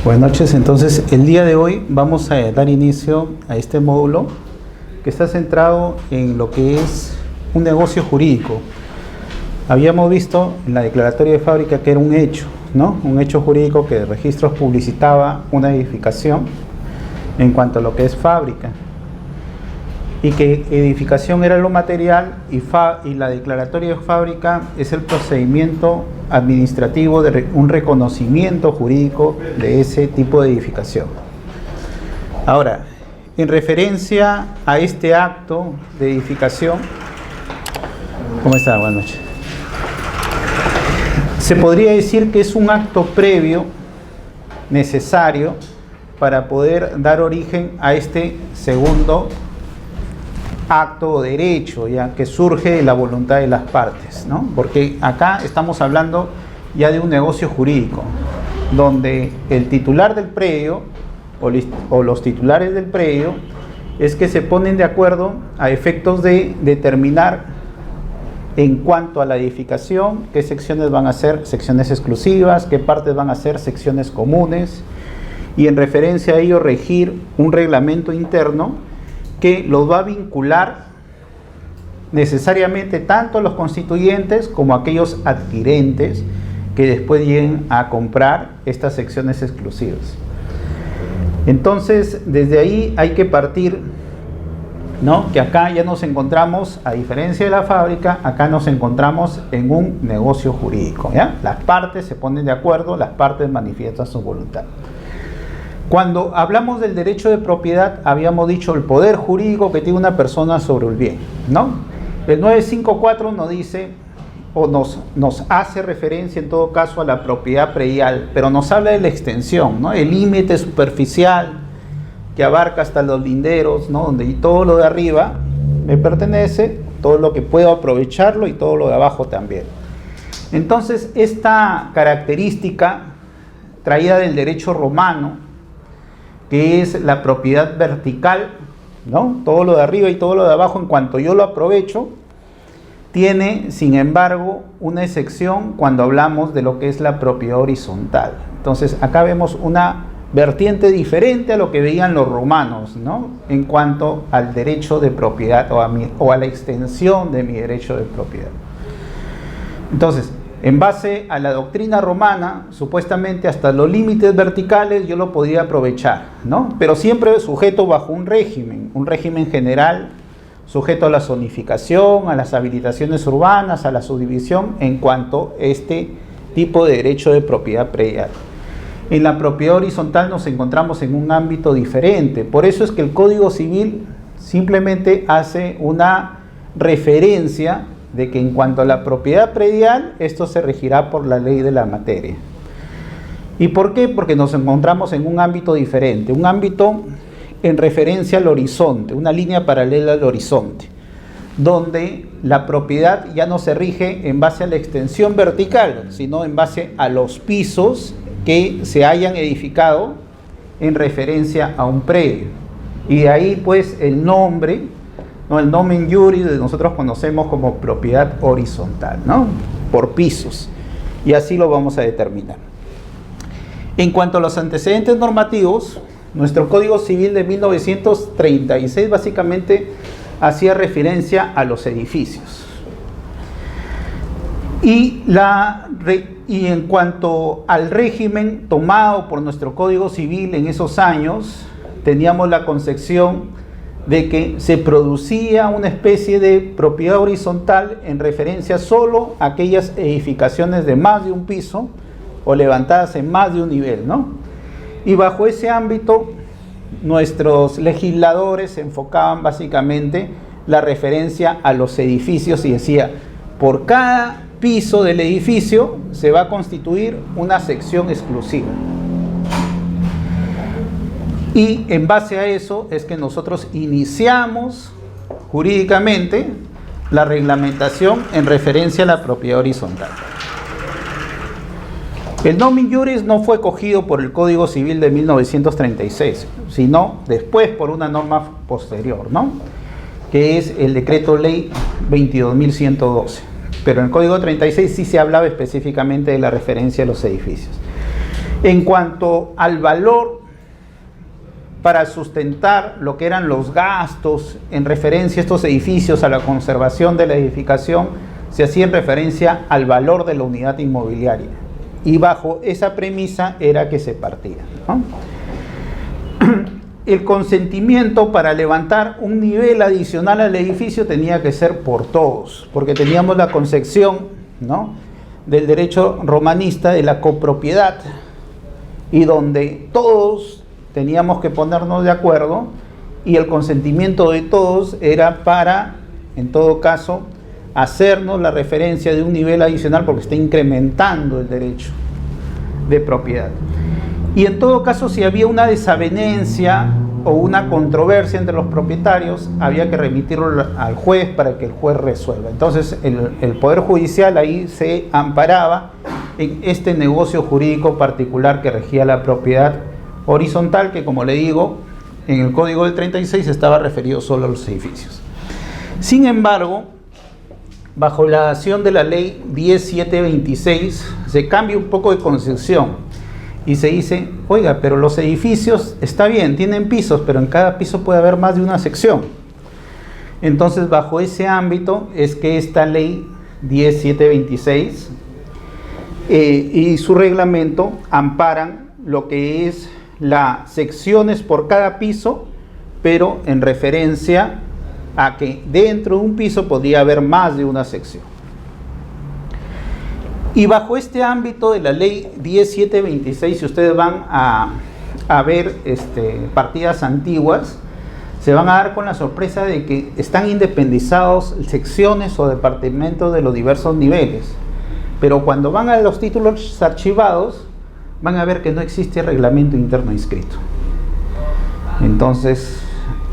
Buenas noches. Entonces, el día de hoy vamos a dar inicio a este módulo que está centrado en lo que es un negocio jurídico. Habíamos visto en la declaratoria de fábrica que era un hecho, ¿no? Un hecho jurídico que de registros publicitaba una edificación en cuanto a lo que es fábrica, y que edificación era lo material y la declaratoria de fábrica es el procedimiento administrativo de un reconocimiento jurídico de ese tipo de edificación. Ahora, en referencia a este acto de edificación, ¿cómo está? Buenas noches. Se podría decir que es un acto previo necesario para poder dar origen a este segundo acto o derecho, ya que surge de la voluntad de las partes, ¿no? Porque acá estamos hablando ya de un negocio jurídico, donde el titular del predio o los titulares del predio es que se ponen de acuerdo a efectos de determinar en cuanto a la edificación qué secciones van a ser secciones exclusivas, qué partes van a ser secciones comunes, y en referencia a ello regir un reglamento interno que los va a vincular necesariamente tanto a los constituyentes como a aquellos adquirentes que después lleguen a comprar estas secciones exclusivas. Entonces, desde ahí hay que partir, ¿no? Que acá ya nos encontramos, a diferencia de la fábrica, acá nos encontramos en un negocio jurídico, ¿ya? Las partes se ponen de acuerdo, las partes manifiestan su voluntad. Cuando hablamos del derecho de propiedad, habíamos dicho el poder jurídico que tiene una persona sobre el bien, ¿no? El 954 nos dice, o nos hace referencia en todo caso a la propiedad predial, pero nos habla de la extensión, ¿no? El límite superficial que abarca hasta los linderos, ¿no? Donde todo lo de arriba me pertenece, todo lo que puedo aprovecharlo y todo lo de abajo también. Entonces, esta característica traída del derecho romano, que es la propiedad vertical, ¿no? Todo lo de arriba y todo lo de abajo, en cuanto yo lo aprovecho, tiene, sin embargo, una excepción cuando hablamos de lo que es la propiedad horizontal. Entonces, acá vemos una vertiente diferente a lo que veían los romanos, ¿no? En cuanto al derecho de propiedad o a la extensión de mi derecho de propiedad. Entonces, en base a la doctrina romana, supuestamente hasta los límites verticales yo lo podía aprovechar, ¿no? Pero siempre sujeto bajo un régimen general, sujeto a la zonificación, a las habilitaciones urbanas, a la subdivisión, en cuanto a este tipo de derecho de propiedad predial. En la propiedad horizontal nos encontramos en un ámbito diferente, por eso es que el Código Civil simplemente hace una referencia de que en cuanto a la propiedad predial, esto se regirá por la ley de la materia. ¿Y por qué? Porque nos encontramos en un ámbito diferente, un ámbito en referencia al horizonte, una línea paralela al horizonte, donde la propiedad ya no se rige en base a la extensión vertical, sino en base a los pisos que se hayan edificado en referencia a un predio. Y de ahí pues el nombre, ¿no? El nomen juris nosotros conocemos como propiedad horizontal, ¿no? Por pisos, y así lo vamos a determinar. En cuanto a los antecedentes normativos, nuestro Código Civil de 1936 básicamente hacía referencia a los edificios. Y en cuanto al régimen tomado por nuestro Código Civil en esos años, teníamos la concepción de que se producía una especie de propiedad horizontal en referencia solo a aquellas edificaciones de más de un piso o levantadas en más de un nivel, ¿no? Y bajo ese ámbito, nuestros legisladores se enfocaban básicamente la referencia a los edificios y decía, por cada piso del edificio se va a constituir una sección exclusiva. Y en base a eso es que nosotros iniciamos jurídicamente la reglamentación en referencia a la propiedad horizontal. El nomen juris no fue cogido por el Código Civil de 1936, sino después por una norma posterior, ¿no? Que es el Decreto Ley 22.112. Pero en el Código 36 sí se hablaba específicamente de la referencia a los edificios. En cuanto al valor para sustentar lo que eran los gastos en referencia a estos edificios, a la conservación de la edificación, se hacía en referencia al valor de la unidad inmobiliaria. Y bajo esa premisa era que se partía, ¿no? El consentimiento para levantar un nivel adicional al edificio tenía que ser por todos, porque teníamos la concepción, ¿no?, del derecho romanista de la copropiedad, y donde todos teníamos que ponernos de acuerdo, y el consentimiento de todos era para, en todo caso, hacernos la referencia de un nivel adicional porque está incrementando el derecho de propiedad. Y en todo caso, si había una desavenencia o una controversia entre los propietarios, había que remitirlo al juez para que el juez resuelva. Entonces, el Poder Judicial ahí se amparaba en este negocio jurídico particular que regía la propiedad horizontal, que, como le digo, en el Código del 36 estaba referido solo a los edificios. Sin embargo, bajo la acción de la ley 10726, se cambia un poco de concepción y se dice, oiga, pero los edificios, está bien, tienen pisos, pero en cada piso puede haber más de una sección. Entonces, bajo ese ámbito es que esta ley 10726 y su reglamento amparan lo que es las secciones por cada piso, pero en referencia a que dentro de un piso podría haber más de una sección. Y bajo este ámbito de la ley 10726, si ustedes van a ver partidas antiguas, se van a dar con la sorpresa de que están independizados secciones o departamentos de los diversos niveles. Pero cuando van a los títulos archivados, van a ver que no existe reglamento interno inscrito. Entonces,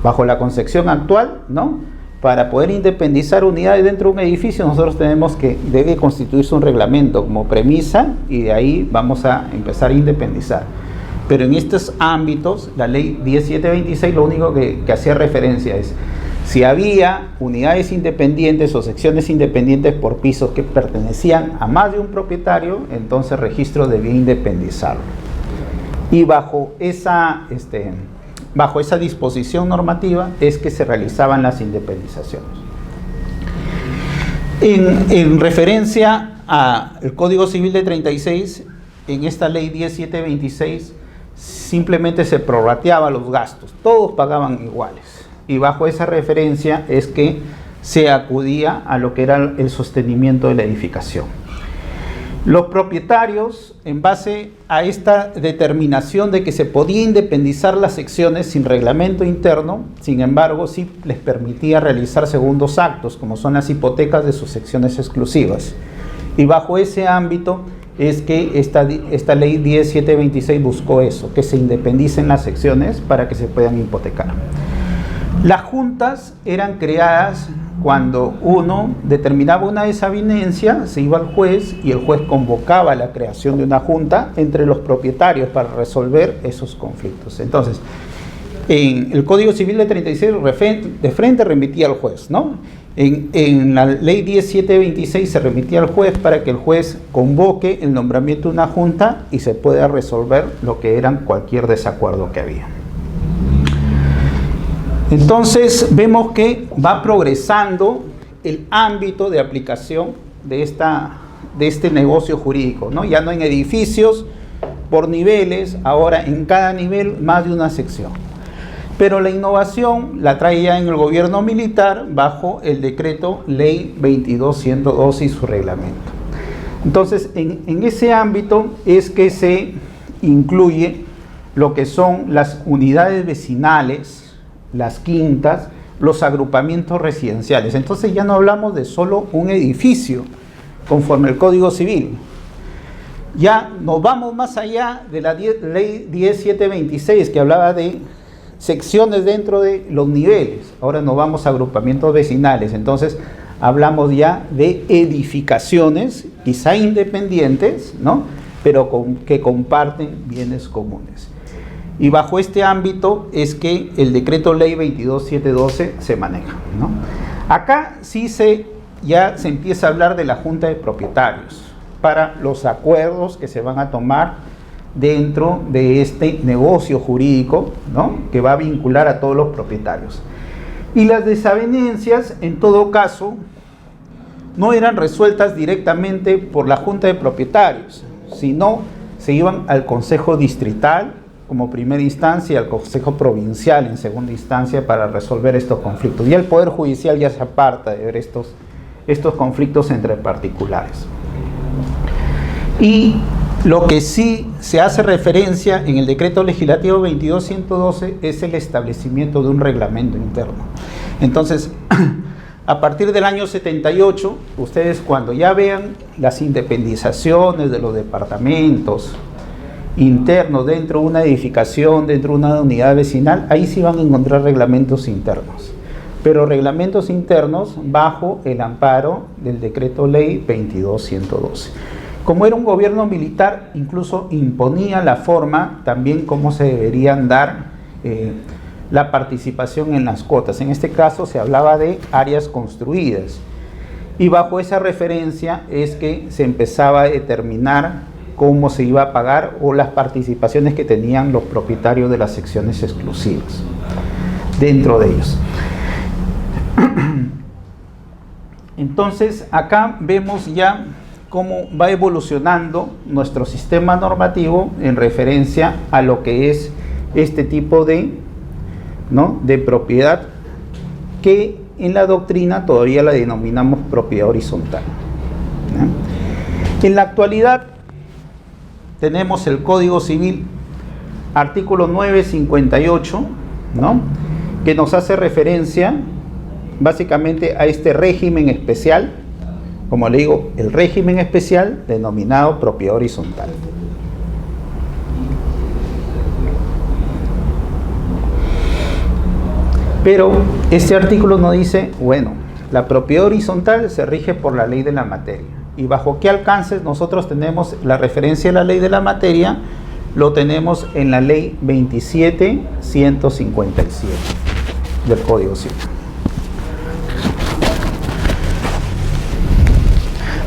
bajo la concepción actual, ¿no?, para poder independizar unidades dentro de un edificio, nosotros tenemos que, debe constituirse un reglamento como premisa, y de ahí vamos a empezar a independizar. Pero en estos ámbitos, la ley 10726 lo único que hacía referencia es, si había unidades independientes o secciones independientes por pisos que pertenecían a más de un propietario, entonces el registro debía independizarlo. Y bajo esa disposición normativa es que se realizaban las independizaciones. En referencia al Código Civil de 36, en esta ley 10726 simplemente se prorrateaba los gastos, todos pagaban iguales, y bajo esa referencia es que se acudía a lo que era el sostenimiento de la edificación. Los propietarios, en base a esta determinación de que se podía independizar las secciones sin reglamento interno, sin embargo, sí les permitía realizar segundos actos, como son las hipotecas de sus secciones exclusivas. Y bajo ese ámbito es que esta ley 10726 buscó eso, que se independicen las secciones para que se puedan hipotecar. Las juntas eran creadas cuando uno determinaba una desavenencia, se iba al juez y el juez convocaba la creación de una junta entre los propietarios para resolver esos conflictos. Entonces, en el Código Civil de 36 de frente remitía al juez, ¿no? En la ley 10726 se remitía al juez para que el juez convoque el nombramiento de una junta y se pueda resolver lo que eran cualquier desacuerdo que había. Entonces vemos que va progresando el ámbito de aplicación de este negocio jurídico, ¿no? Ya no en edificios por niveles, ahora en cada nivel más de una sección. Pero la innovación la trae ya en el gobierno militar bajo el decreto Ley 22.112 y su reglamento. Entonces, en ese ámbito es que se incluye lo que son las unidades vecinales, las quintas, los agrupamientos residenciales. Entonces ya no hablamos de solo un edificio, conforme el Código Civil. Ya nos vamos más allá de la ley 10726, que hablaba de secciones dentro de los niveles. Ahora nos vamos a agrupamientos vecinales. Entonces hablamos ya de edificaciones, quizá independientes, ¿no?, pero que comparten bienes comunes. Y bajo este ámbito es que el decreto ley 22.712 se maneja, ¿no? Acá sí ya se empieza a hablar de la junta de propietarios para los acuerdos que se van a tomar dentro de este negocio jurídico, ¿no?, que va a vincular a todos los propietarios. Y las desavenencias, en todo caso, no eran resueltas directamente por la Junta de Propietarios, sino se iban al Consejo Distrital como primera instancia y al Consejo Provincial en segunda instancia para resolver estos conflictos. Y el Poder Judicial ya se aparta de ver estos conflictos entre particulares. Y lo que sí se hace referencia en el Decreto Legislativo 22.112 es el establecimiento de un reglamento interno. Entonces, a partir del año 78, ustedes cuando ya vean las independizaciones de los departamentos internos dentro de una edificación, dentro de una unidad vecinal, ahí sí van a encontrar reglamentos internos. Pero reglamentos internos bajo el amparo del Decreto Ley 22.112. Como era un gobierno militar, incluso imponía la forma también cómo se deberían dar la participación en las cuotas. En este caso se hablaba de áreas construidas. Y bajo esa referencia es que se empezaba a determinar cómo se iba a pagar o las participaciones que tenían los propietarios de las secciones exclusivas dentro de ellos. Entonces acá vemos ya cómo va evolucionando nuestro sistema normativo en referencia a lo que es este tipo de propiedad que en la doctrina todavía la denominamos propiedad horizontal. En la actualidad tenemos el Código Civil, artículo 958, que nos hace referencia básicamente a este régimen especial, como le digo, el régimen especial denominado propiedad horizontal. Pero este artículo nos dice, bueno, la propiedad horizontal se rige por la ley de la materia. ¿Y bajo qué alcances nosotros tenemos la referencia a la ley de la materia? Lo tenemos en la ley 27.157 del Código Civil.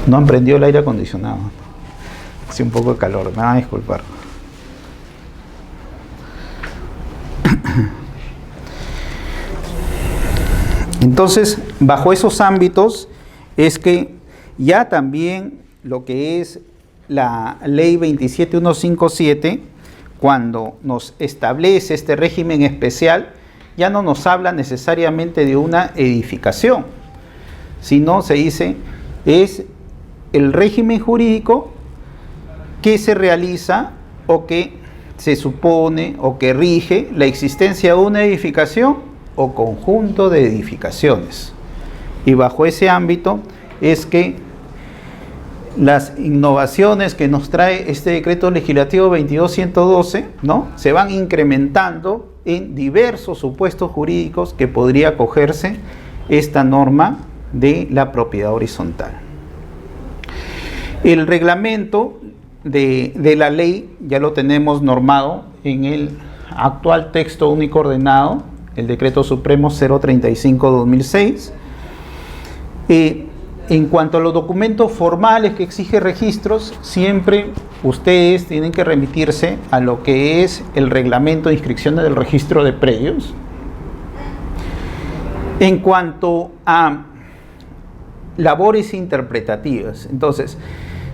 No han prendido el aire acondicionado. Hace un poco de calor, me van a disculpar. Entonces, bajo esos ámbitos es que ya también lo que es la ley 27.157, cuando nos establece este régimen especial, ya no nos habla necesariamente de una edificación, sino se dice, es el régimen jurídico que se realiza o que se supone o que rige la existencia de una edificación o conjunto de edificaciones. Y bajo ese ámbito es que las innovaciones que nos trae este decreto legislativo 22.112, se van incrementando en diversos supuestos jurídicos que podría acogerse esta norma de la propiedad horizontal. El reglamento de la ley ya lo tenemos normado en el actual texto único ordenado, el Decreto Supremo 035/2006. En cuanto a los documentos formales que exige registros, siempre ustedes tienen que remitirse a lo que es el reglamento de inscripciones del registro de predios. En cuanto a labores interpretativas, entonces,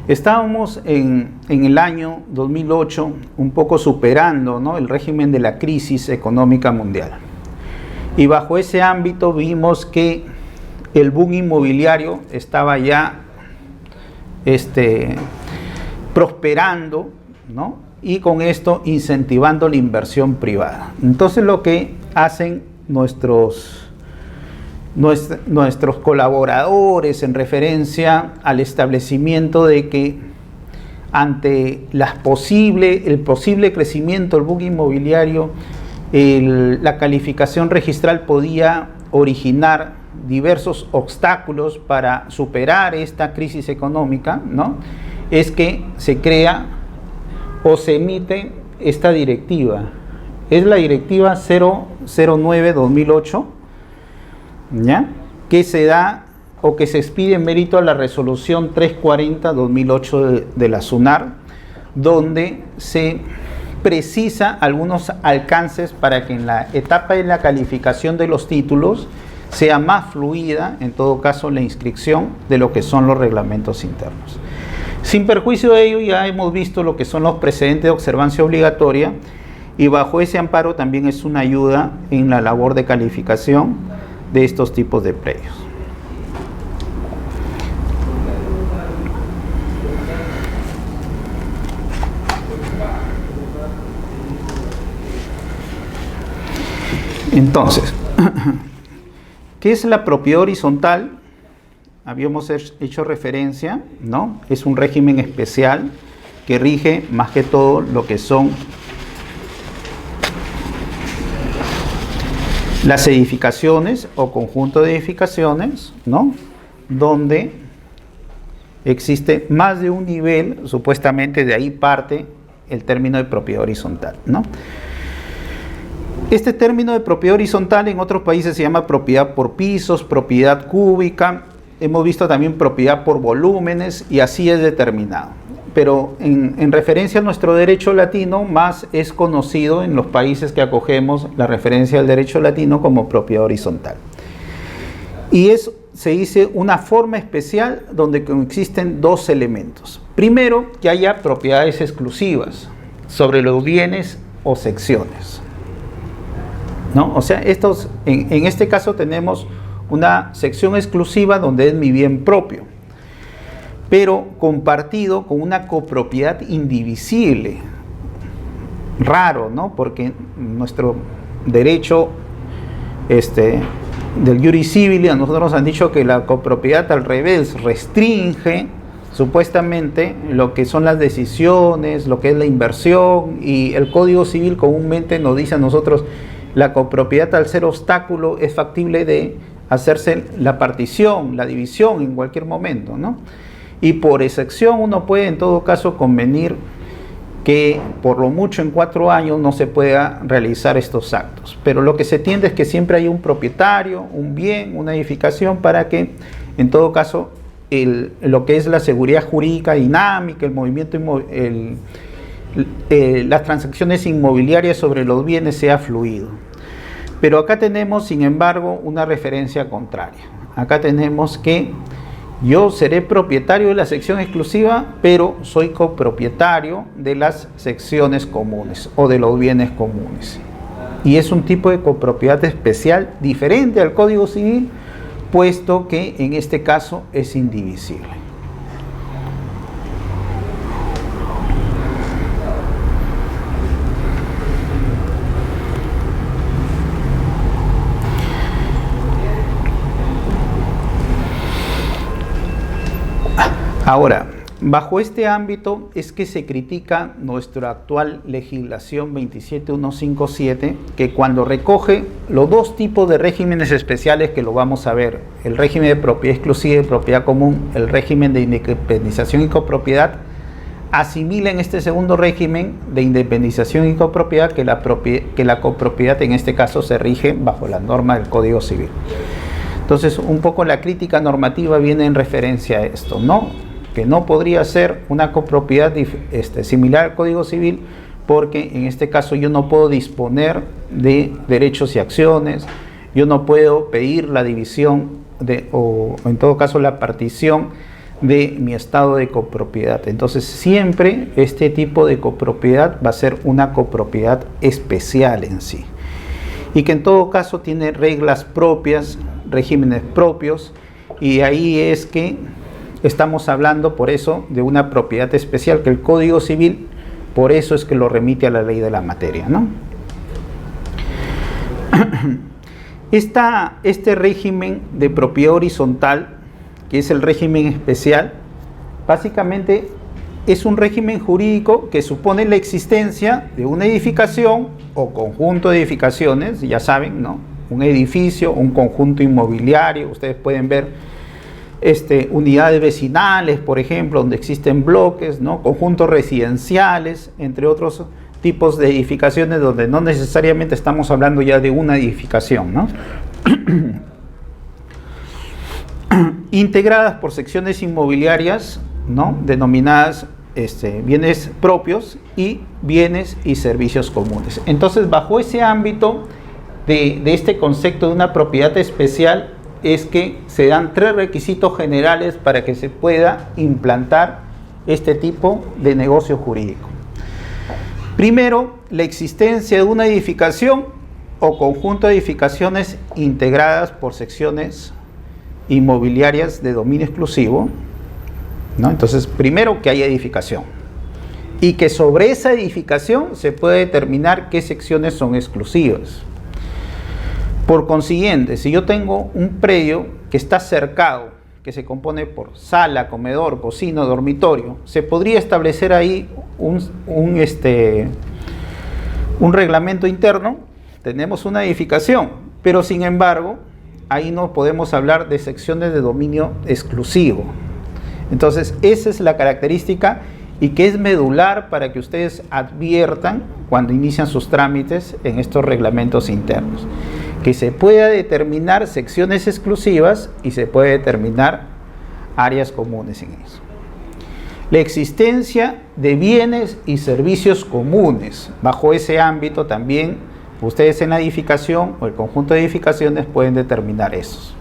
estábamos en el año 2008 un poco superando, el régimen de la crisis económica mundial. Y bajo ese ámbito vimos que el boom inmobiliario estaba ya prosperando, y con esto incentivando la inversión privada. Entonces lo que hacen nuestros colaboradores en referencia al establecimiento de que ante el posible crecimiento del boom inmobiliario, la calificación registral podía originar diversos obstáculos para superar esta crisis económica, es que se crea o se emite esta directiva. Es la directiva 009/2008, que se da o que se expide en mérito a la resolución 340/2008 de la SUNAR, donde se precisa algunos alcances para que en la etapa de la calificación de los títulos sea más fluida, en todo caso, la inscripción de lo que son los reglamentos internos. Sin perjuicio de ello, ya hemos visto lo que son los precedentes de observancia obligatoria, y bajo ese amparo también es una ayuda en la labor de calificación de estos tipos de predios. Entonces, ¿qué es la propiedad horizontal? Habíamos hecho referencia, ¿no? Es un régimen especial que rige más que todo lo que son las edificaciones o conjunto de edificaciones, ¿no? Donde existe más de un nivel, supuestamente de ahí parte el término de propiedad horizontal, ¿no? Este término de propiedad horizontal en otros países se llama propiedad por pisos, propiedad cúbica, hemos visto también propiedad por volúmenes y así es determinado. Pero en referencia a nuestro derecho latino, más es conocido en los países que acogemos la referencia al derecho latino como propiedad horizontal. Y se dice una forma especial donde existen dos elementos. Primero, que haya propiedades exclusivas sobre los bienes o secciones, ¿no? O sea, en este caso tenemos una sección exclusiva donde es mi bien propio, pero compartido con una copropiedad indivisible. Raro, ¿no? Porque nuestro derecho del Iuris Civili a nosotros nos han dicho que la copropiedad al revés restringe supuestamente lo que son las decisiones, lo que es la inversión, y el Código Civil comúnmente nos dice a nosotros la copropiedad, al ser obstáculo, es factible de hacerse la partición, la división en cualquier momento, ¿no? Y por excepción uno puede en todo caso convenir que por lo mucho en 4 años no se pueda realizar estos actos. Pero lo que se tiende es que siempre hay un propietario, un bien, una edificación, para que en todo caso lo que es la seguridad jurídica dinámica, el movimiento las transacciones inmobiliarias sobre los bienes sea fluido. Pero acá tenemos, sin embargo, una referencia contraria. Acá tenemos que yo seré propietario de la sección exclusiva, pero soy copropietario de las secciones comunes o de los bienes comunes. Y es un tipo de copropiedad especial diferente al Código Civil, puesto que en este caso es indivisible. Ahora, bajo este ámbito es que se critica nuestra actual legislación 27157, que cuando recoge los dos tipos de regímenes especiales que lo vamos a ver, el régimen de propiedad exclusiva y propiedad común, el régimen de independización y copropiedad, asimila en este segundo régimen de independización y copropiedad que la copropiedad en este caso se rige bajo la norma del Código Civil. Entonces, un poco la crítica normativa viene en referencia a esto, ¿no? Que no podría ser una copropiedad similar al Código Civil, porque en este caso yo no puedo disponer de derechos y acciones, yo no puedo pedir la división o en todo caso la partición de mi estado de copropiedad. Entonces siempre este tipo de copropiedad va a ser una copropiedad especial en sí, y que en todo caso tiene reglas propias, regímenes propios, y ahí es que estamos hablando por eso de una propiedad especial, que el Código Civil por eso es que lo remite a la ley de la materia, ¿no? Este régimen de propiedad horizontal, que es el régimen especial, básicamente es un régimen jurídico que supone la existencia de una edificación o conjunto de edificaciones, ya saben, ¿no? Un edificio, un conjunto inmobiliario, ustedes pueden ver unidades vecinales, por ejemplo, donde existen bloques, ¿no? Conjuntos residenciales, entre otros tipos de edificaciones donde no necesariamente estamos hablando ya de una edificación, ¿no? Integradas por secciones inmobiliarias, ¿no? Denominadas bienes propios y bienes y servicios comunes. Entonces, bajo ese ámbito de este concepto de una propiedad especial, es que se dan 3 requisitos generales para que se pueda implantar este tipo de negocio jurídico. Primero, la existencia de una edificación o conjunto de edificaciones integradas por secciones inmobiliarias de dominio exclusivo, ¿no? Entonces, primero, que haya edificación y que sobre esa edificación se puede determinar qué secciones son exclusivas. Por consiguiente, si yo tengo un predio que está cercado, que se compone por sala, comedor, cocina, dormitorio, se podría establecer ahí un reglamento interno. Tenemos una edificación, pero sin embargo, ahí no podemos hablar de secciones de dominio exclusivo. Entonces, esa es la característica y que es medular para que ustedes adviertan cuando inician sus trámites en estos reglamentos internos. Que se pueda determinar secciones exclusivas y se puede determinar áreas comunes en eso. La existencia de bienes y servicios comunes. Bajo ese ámbito también ustedes en la edificación o el conjunto de edificaciones pueden determinar esos.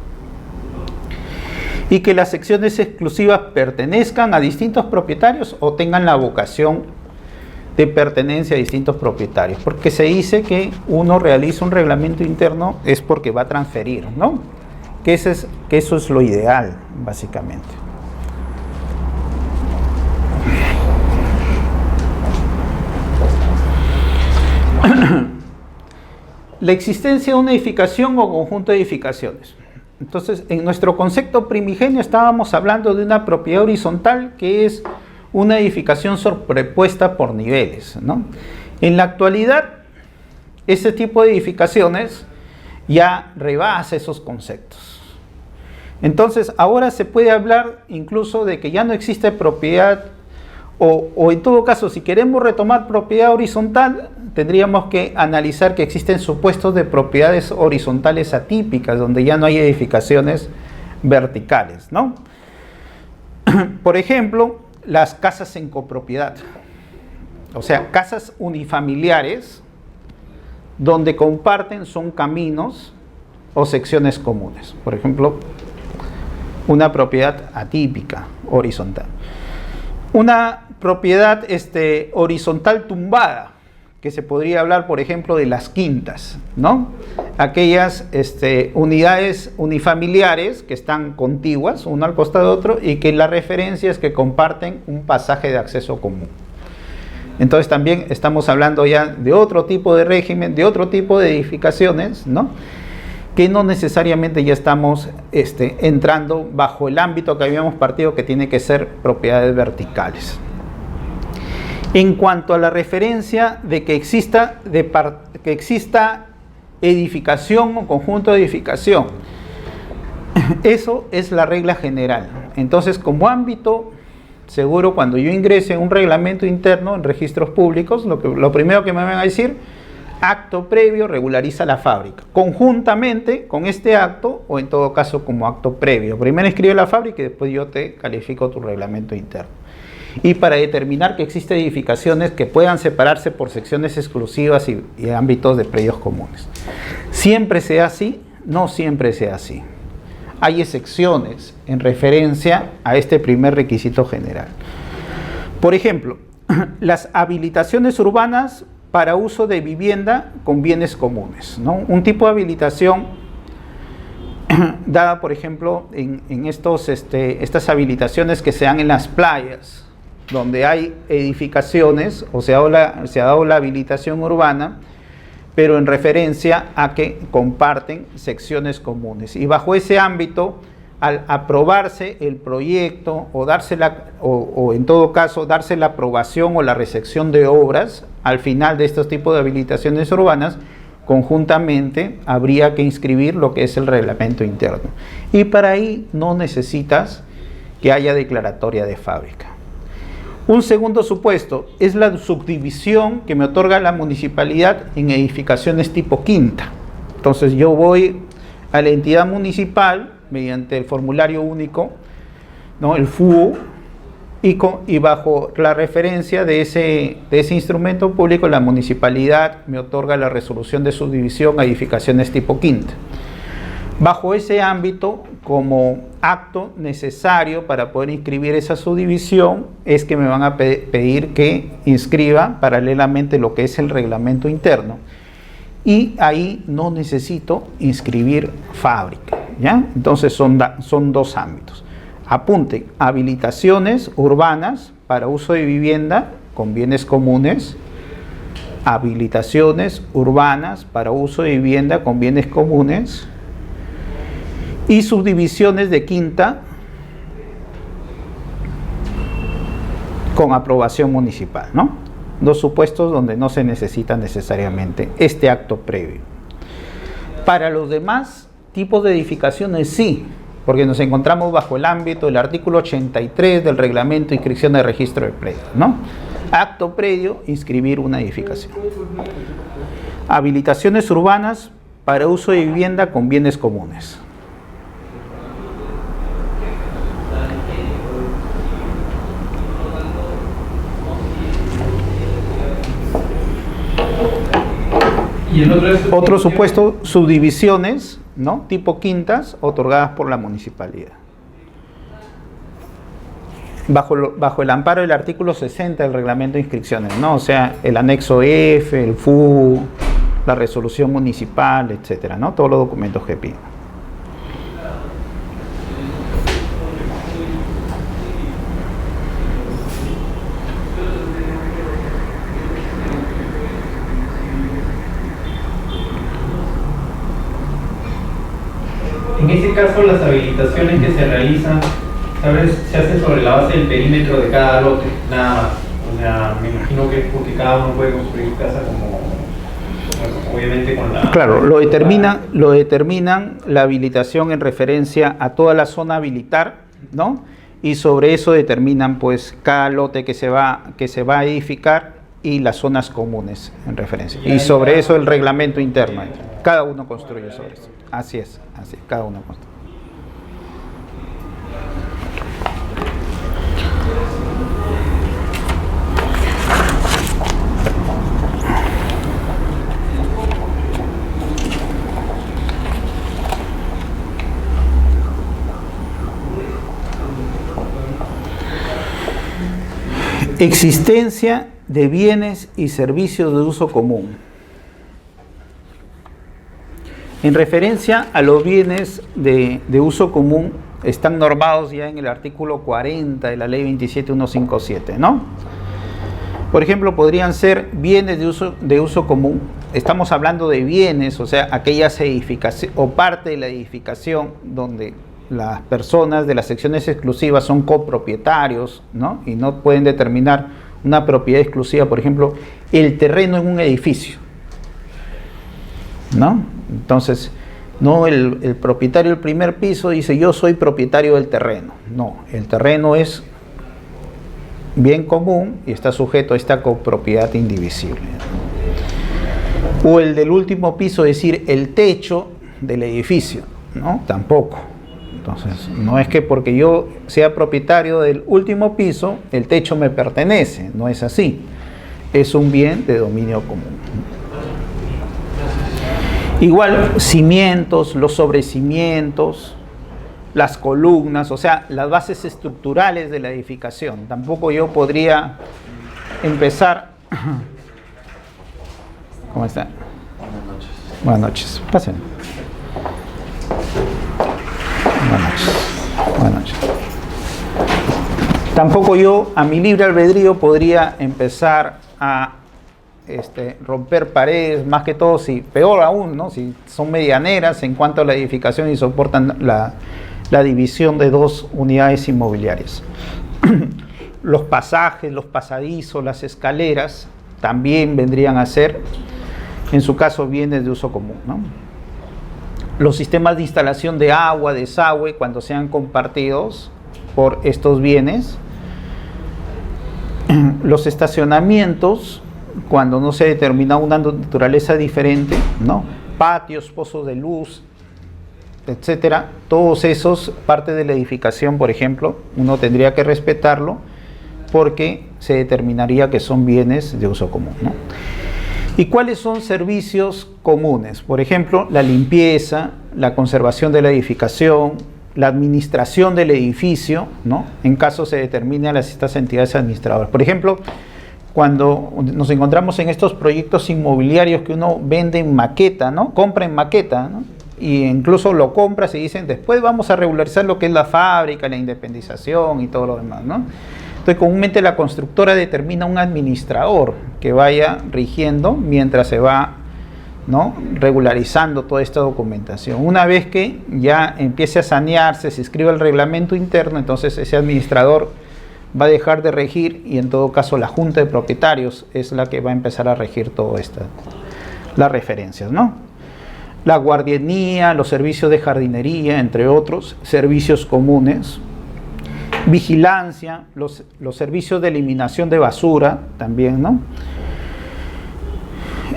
Y que las secciones exclusivas pertenezcan a distintos propietarios o tengan la vocación de pertenencia a distintos propietarios, porque se dice que uno realiza un reglamento interno es porque va a transferir, ¿no? Que eso es lo ideal, básicamente. La existencia de una edificación o conjunto de edificaciones. Entonces, en nuestro concepto primigenio estábamos hablando de una propiedad horizontal que es una edificación sobrepuesta por niveles, ¿no? En la actualidad, ese tipo de edificaciones ya rebasa esos conceptos. Entonces, ahora se puede hablar incluso de que ya no existe propiedad, o en todo caso, si queremos retomar propiedad horizontal, tendríamos que analizar que existen supuestos de propiedades horizontales atípicas, donde ya no hay edificaciones verticales, ¿no? Por ejemplo, las casas en copropiedad, o sea, casas unifamiliares donde comparten son caminos o secciones comunes. Por ejemplo, una propiedad atípica, horizontal. Una propiedad horizontal tumbada, que se podría hablar, por ejemplo, de las quintas, ¿no? Aquellas unidades unifamiliares que están contiguas, uno al costado de otro, y que la referencia es que comparten un pasaje de acceso común. Entonces también estamos hablando ya de otro tipo de régimen, de otro tipo de edificaciones, ¿no? Que no necesariamente ya estamos entrando bajo el ámbito que habíamos partido, que tiene que ser propiedades verticales. En cuanto a la referencia de que exista edificación o conjunto de edificación, eso es la regla general. Entonces, como ámbito seguro, cuando yo ingrese un reglamento interno en registros públicos, lo primero que me van a decir, acto previo regulariza la fábrica, conjuntamente con este acto, o en todo caso como acto previo. Primero escribe la fábrica y después yo te califico tu reglamento interno. Y para determinar que existen edificaciones que puedan separarse por secciones exclusivas y ámbitos de predios comunes. ¿Siempre sea así? No siempre sea así. Hay excepciones en referencia a este primer requisito general. Por ejemplo, las habilitaciones urbanas para uso de vivienda con bienes comunes, ¿no? Un tipo de habilitación dada, por ejemplo, en estas habilitaciones que se dan en las playas, donde hay edificaciones, o se ha dado la habilitación urbana, pero en referencia a que comparten secciones comunes. Y bajo ese ámbito, al aprobarse el proyecto o en todo caso darse la aprobación o la recepción de obras, al final de estos tipos de habilitaciones urbanas, conjuntamente habría que inscribir lo que es el reglamento interno. Y para ahí no necesitas que haya declaratoria de fábrica. Un segundo supuesto es la subdivisión que me otorga la municipalidad en edificaciones tipo quinta. Entonces yo voy a la entidad municipal mediante el formulario único, ¿no? El FUO, Y bajo la referencia de ese instrumento público, la municipalidad me otorga la resolución de subdivisión a edificaciones tipo quinta. Bajo ese ámbito, como acto necesario para poder inscribir esa subdivisión, es que me van a pedir que inscriba paralelamente lo que es el reglamento interno. Y ahí no necesito inscribir fábrica, ¿ya? Entonces son dos ámbitos. Apunte, habilitaciones urbanas para uso de vivienda con bienes comunes, habilitaciones urbanas para uso de vivienda con bienes comunes y subdivisiones de quinta con aprobación municipal, ¿no? Dos supuestos donde no se necesita necesariamente este acto previo. Para los demás tipos de edificaciones sí, porque nos encontramos bajo el ámbito del artículo 83 del reglamento de inscripción de registro de predios, ¿no? Acto previo, inscribir una edificación. Habilitaciones urbanas para uso de vivienda con bienes comunes. ¿Y el otro supuesto, subdivisiones, ¿no? Tipo quintas, otorgadas por la municipalidad. Bajo el amparo del artículo 60 del reglamento de inscripciones, ¿no? O sea, el anexo F, el FU, la resolución municipal, etcétera, ¿no? Todos los documentos que piden. En este caso, las habilitaciones que se realizan, ¿sabes? Se hacen sobre la base del perímetro de cada lote, nada más. O sea, me imagino que es porque cada uno puede construir casa como, bueno, obviamente con la... Claro, lo determinan la habilitación en referencia a toda la zona a habilitar, ¿no? Y sobre eso determinan, pues, cada lote que se va a edificar y las zonas comunes en referencia. Y sobre eso el reglamento interno. Cada uno construye sobre eso. Así es, cada uno construye. Existencia de bienes y servicios de uso común. En referencia a los bienes de uso común, están normados ya en el artículo 40 de la ley 27157, ¿no? Por ejemplo, podrían ser bienes de uso común. Estamos hablando de bienes, o sea, aquellas edificaciones o parte de la edificación donde las personas de las secciones exclusivas son copropietarios, ¿no? Y no pueden determinar una propiedad exclusiva, por ejemplo, el terreno en un edificio, ¿no? Entonces, no el propietario del primer piso dice yo soy propietario del terreno. No, el terreno es bien común y está sujeto a esta copropiedad indivisible. O el del último piso, decir el techo del edificio, ¿no? Tampoco. Entonces, no es que porque yo sea propietario del último piso, el techo me pertenece, no es así. Es un bien de dominio común. Igual, cimientos, los sobrecimientos, las columnas, o sea, las bases estructurales de la edificación. Tampoco yo podría empezar... ¿Cómo está? Buenas noches. Buenas noches. Pasen. Buenas noches. Buenas noches. Tampoco yo, a mi libre albedrío, podría empezar a romper paredes, más que todo, si peor aún, ¿no? Si son medianeras en cuanto a la edificación y soportan la división de dos unidades inmobiliarias. Los pasajes, los pasadizos, las escaleras también vendrían a ser, en su caso, bienes de uso común, ¿no? Los sistemas de instalación de agua, desagüe, cuando sean compartidos por estos bienes. Los estacionamientos, cuando no se determina una naturaleza diferente, ¿no? Patios, pozos de luz, etcétera. Todos esos, parte de la edificación, por ejemplo, uno tendría que respetarlo porque se determinaría que son bienes de uso común, ¿no? ¿Y cuáles son servicios comunes? Por ejemplo, la limpieza, la conservación de la edificación, la administración del edificio, ¿no? En caso se determine a estas entidades administradoras. Por ejemplo, cuando nos encontramos en estos proyectos inmobiliarios que uno vende en maqueta, ¿no? Compra en maqueta, ¿no? Y incluso lo compras y dicen, después vamos a regularizar lo que es la fábrica, la independización y todo lo demás, ¿no? Entonces, comúnmente la constructora determina un administrador que vaya rigiendo mientras se va, ¿no?, regularizando toda esta documentación. Una vez que ya empiece a sanearse, se escribe el reglamento interno, entonces ese administrador va a dejar de regir y en todo caso la junta de propietarios es la que va a empezar a regir todo esto, las referencias, ¿no? La guardianía, los servicios de jardinería, entre otros, servicios comunes, vigilancia, los servicios de eliminación de basura también, ¿no?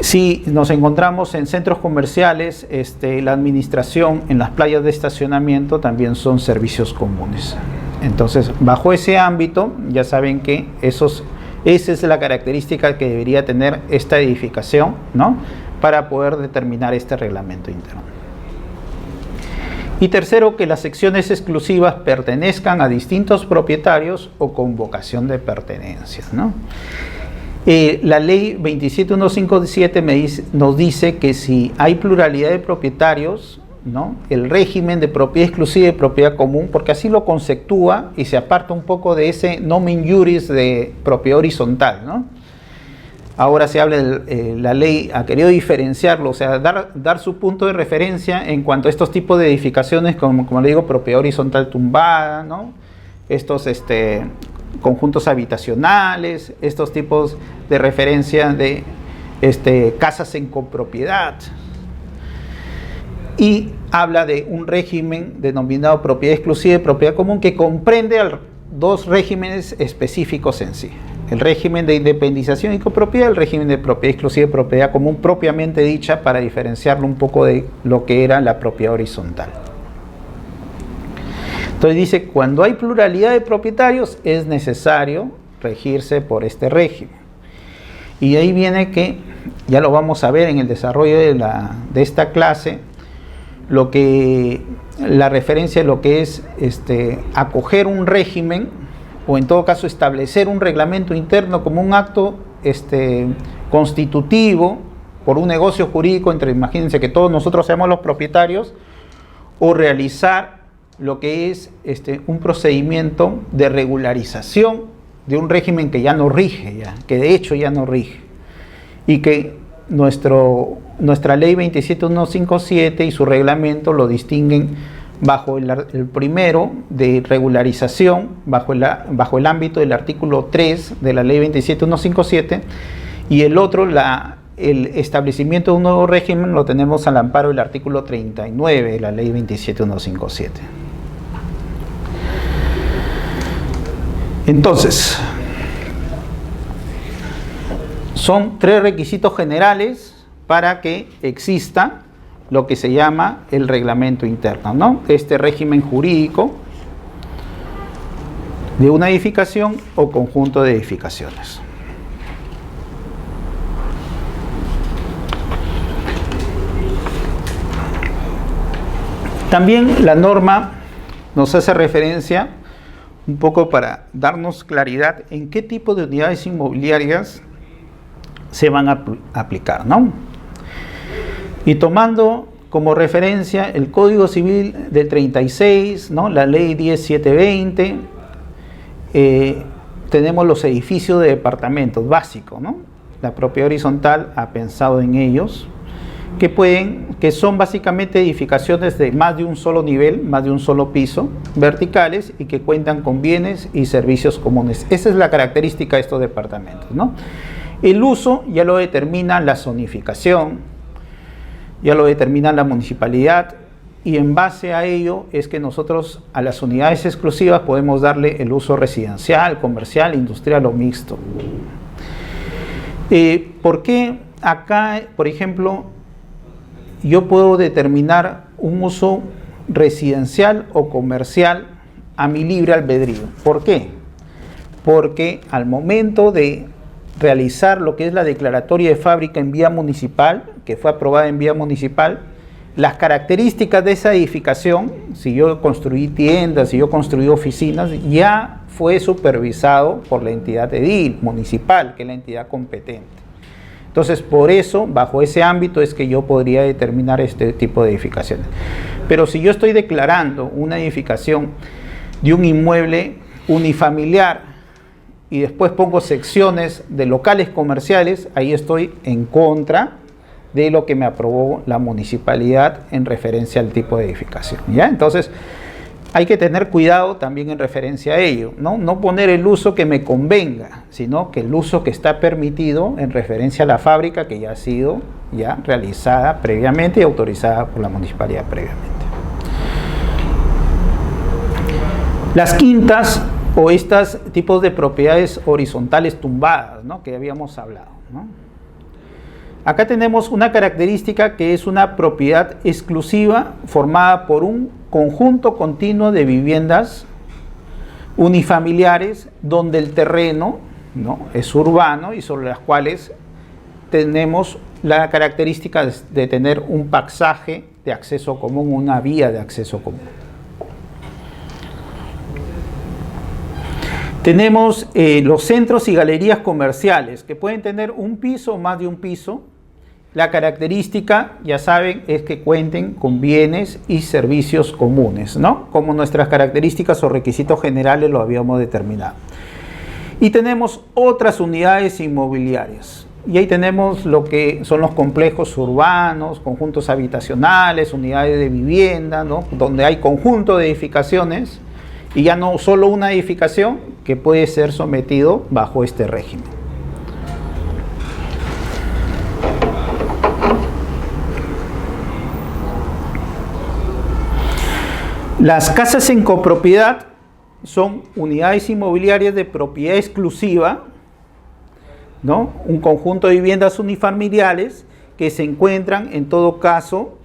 Si nos encontramos en centros comerciales, la administración en las playas de estacionamiento también son servicios comunes. Entonces, bajo ese ámbito, ya saben que esa es la característica que debería tener esta edificación, ¿no?, para poder determinar este reglamento interno. Y tercero, que las secciones exclusivas pertenezcan a distintos propietarios o con vocación de pertenencia, ¿no? La ley 27157 nos dice que si hay pluralidad de propietarios, ¿no?, el régimen de propiedad exclusiva y propiedad común, porque así lo conceptúa y se aparta un poco de ese nomen juris de propiedad horizontal, ¿no? Ahora se habla de la ley, ha querido diferenciarlo, o sea, dar su punto de referencia en cuanto a estos tipos de edificaciones, como le digo, propiedad horizontal tumbada, ¿no?, estos conjuntos habitacionales, estos tipos de referencia de casas en copropiedad. Y habla de un régimen denominado propiedad exclusiva y propiedad común que comprende dos regímenes específicos en sí. El régimen de independización y copropiedad, el régimen de propiedad exclusiva y propiedad común propiamente dicha, para diferenciarlo un poco de lo que era la propiedad horizontal. Entonces dice, cuando hay pluralidad de propietarios es necesario regirse por este régimen. Y de ahí viene que, ya lo vamos a ver en el desarrollo de esta clase, la referencia de lo que es acoger un régimen, o en todo caso establecer un reglamento interno como un acto constitutivo por un negocio jurídico imagínense que todos nosotros seamos los propietarios, o realizar lo que es un procedimiento de regularización de un régimen que ya no rige, que de hecho ya no rige, y que nuestra ley 27157 y su reglamento lo distinguen bajo el primero de regularización, bajo el ámbito del artículo 3 de la ley 27157, y el otro, el establecimiento de un nuevo régimen, lo tenemos al amparo del artículo 39 de la ley 27157. Entonces, son tres requisitos generales para que exista lo que se llama el reglamento interno, ¿no? Este régimen jurídico de una edificación o conjunto de edificaciones. También la norma nos hace referencia un poco para darnos claridad en qué tipo de unidades inmobiliarias se van a aplicar, ¿no? Y tomando como referencia el Código Civil del 36, ¿no?, la Ley 10720, tenemos los edificios de departamentos básicos, ¿no? La propiedad horizontal ha pensado en ellos, que son básicamente edificaciones de más de un solo nivel, más de un solo piso, verticales, y que cuentan con bienes y servicios comunes. Esa es la característica de estos departamentos, ¿no? El uso ya lo determina la zonificación, ya lo determina la municipalidad, y en base a ello es que nosotros a las unidades exclusivas podemos darle el uso residencial, comercial, industrial o mixto. ¿Por qué acá, por ejemplo, yo puedo determinar un uso residencial o comercial a mi libre albedrío? ¿Por qué? porque al momento de realizar lo que es la declaratoria de fábrica en vía municipal, que fue aprobada en vía municipal, las características de esa edificación, si yo construí tiendas, si yo construí oficinas, ya fue supervisado por la entidad edil municipal, que es la entidad competente. Entonces, por eso, bajo ese ámbito es que yo podría determinar este tipo de edificaciones. Pero si yo estoy declarando una edificación de un inmueble unifamiliar y después pongo secciones de locales comerciales, ahí estoy en contra de lo que me aprobó la municipalidad en referencia al tipo de edificación, ¿ya? Entonces, hay que tener cuidado también en referencia a ello, ¿no? No poner el uso que me convenga, sino que el uso que está permitido en referencia a la fábrica que ya ha sido realizada previamente y autorizada por la municipalidad previamente. Las quintas o estos tipos de propiedades horizontales tumbadas, ¿no?, que habíamos hablado, ¿no? Acá tenemos una característica que es una propiedad exclusiva formada por un conjunto continuo de viviendas unifamiliares donde el terreno, ¿no?, es urbano y sobre las cuales tenemos la característica de tener un pasaje de acceso común, una vía de acceso común. Tenemos los centros y galerías comerciales que pueden tener un piso o más de un piso. La característica, ya saben, es que cuenten con bienes y servicios comunes, ¿no?, como nuestras características o requisitos generales lo habíamos determinado. Y tenemos otras unidades inmobiliarias. Y ahí tenemos lo que son los complejos urbanos, conjuntos habitacionales, unidades de vivienda, ¿no?, donde hay conjunto de edificaciones y ya no solo una edificación que puede ser sometido bajo este régimen. Las casas en copropiedad son unidades inmobiliarias de propiedad exclusiva, ¿no?, un conjunto de viviendas unifamiliares que se encuentran en todo caso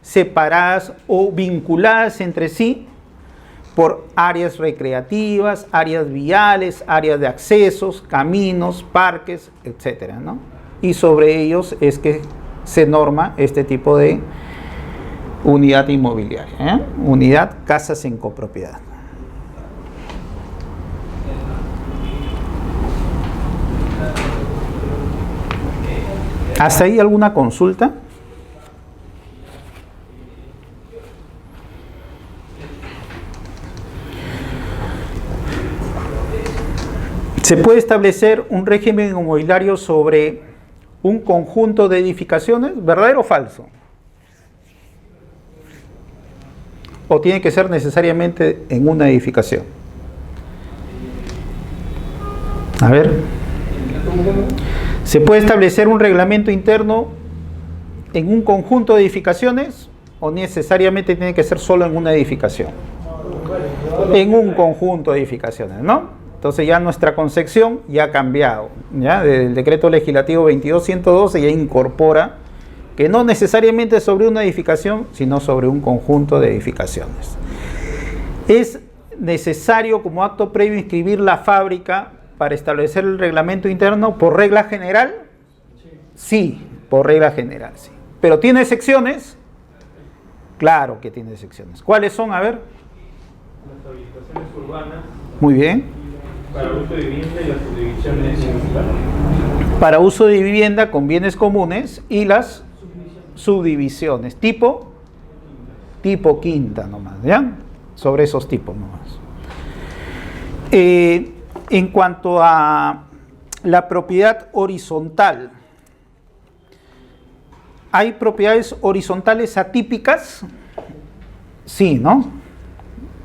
separadas o vinculadas entre sí por áreas recreativas, áreas viales, áreas de accesos, caminos, parques, etcétera, ¿no? Y sobre ellos es que se norma este tipo de unidad inmobiliaria, ¿eh? Unidad casas en copropiedad. ¿Hasta ahí alguna consulta? ¿Se puede establecer un régimen inmobiliario sobre un conjunto de edificaciones? ¿Verdadero o falso? ¿O tiene que ser necesariamente en una edificación? A ver. ¿Se puede establecer un reglamento interno en un conjunto de edificaciones o necesariamente tiene que ser solo en una edificación? En un conjunto de edificaciones, ¿no? Entonces ya nuestra concepción ya ha cambiado, ¿ya? El decreto legislativo 22.112 ya incorpora que no necesariamente sobre una edificación, sino sobre un conjunto de edificaciones. ¿Es necesario como acto previo inscribir la fábrica para establecer el reglamento interno por regla general? Sí, por regla general, sí. ¿Pero tiene excepciones? Claro que tiene excepciones. ¿Cuáles son? A ver. Las habitaciones urbanas. Muy bien. Para uso de vivienda y las subdivisiones municipales. Para uso de vivienda con bienes comunes y las subdivisiones. Tipo quinta nomás, ¿ya? Sobre esos tipos nomás. En cuanto a la propiedad horizontal, ¿hay propiedades horizontales atípicas? Sí, ¿no?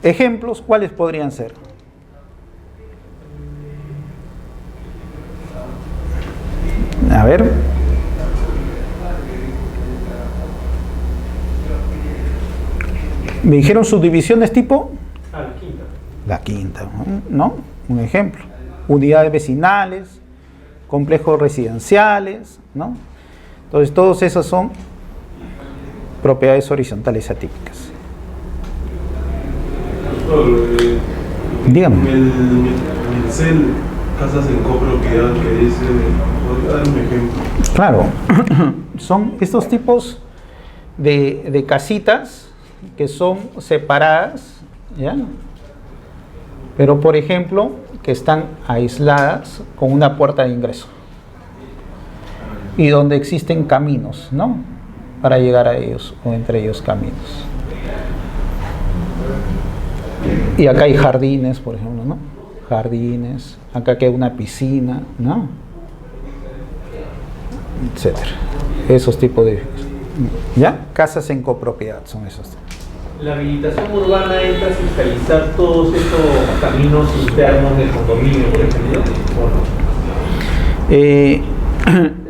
Ejemplos, ¿cuáles podrían ser? A ver. ¿Me dijeron subdivisiones tipo? La quinta. La quinta, ¿no? Un ejemplo. Unidades vecinales, complejos residenciales, ¿no? Entonces, todos esos son propiedades horizontales atípicas. Doctor, Dígame. Me en el CEL, casas en copropiedad que dice, ¿podría dar un ejemplo? Claro, son estos tipos de casitas que son separadas, ¿ya? Pero por ejemplo, que están aisladas con una puerta de ingreso y donde existen caminos, ¿no? Para llegar a ellos, o entre ellos caminos. Y acá hay jardines, por ejemplo, ¿no? Jardines, acá hay una piscina, ¿no? Etcétera. Esos tipos de... ¿Ya? Casas en copropiedad son esos. La habilitación urbana entra a fiscalizar todos estos caminos internos del condominio, por ejemplo, ¿o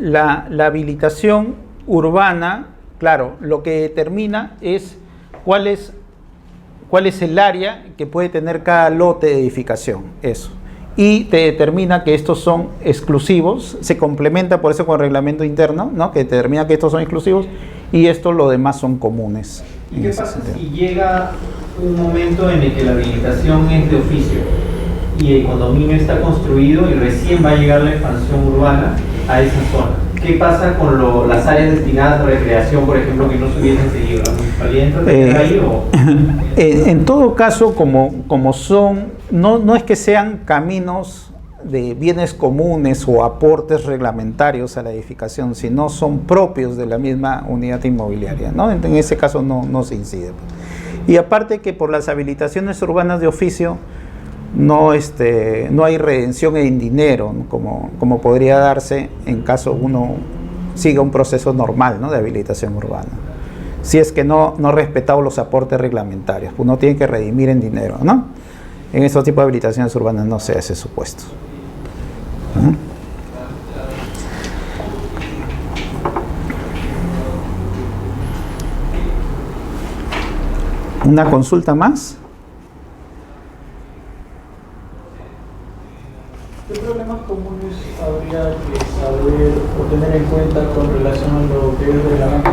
no? La habilitación urbana, claro, lo que determina es cuál es el área que puede tener cada lote de edificación, eso. Y te determina que estos son exclusivos, se complementa por eso con el reglamento interno, ¿no? Que determina que estos son exclusivos y los demás son comunes. ¿Y qué pasa si llega un momento en el que la habilitación es de oficio y el condominio está construido y recién va a llegar la expansión urbana a esa zona? ¿Qué pasa con las áreas destinadas a recreación, por ejemplo, que no se hubiesen seguido? ¿La municipalidad entra ahí o...? En todo caso, como son, no es que sean caminos de bienes comunes o aportes reglamentarios a la edificación, sino son propios de la misma unidad inmobiliaria, ¿no? En ese caso no se incide. Y aparte que por las habilitaciones urbanas de oficio no hay redención en dinero, ¿no? como podría darse en caso uno siga un proceso normal, ¿no? De habilitación urbana. Si es que no ha respetado los aportes reglamentarios, uno tiene que redimir en dinero, ¿no? En estos tipos de habilitaciones urbanas no se hace supuesto. ¿Una consulta más? ¿Qué problemas comunes habría que saber o tener en cuenta con relación a lo que es el reglamento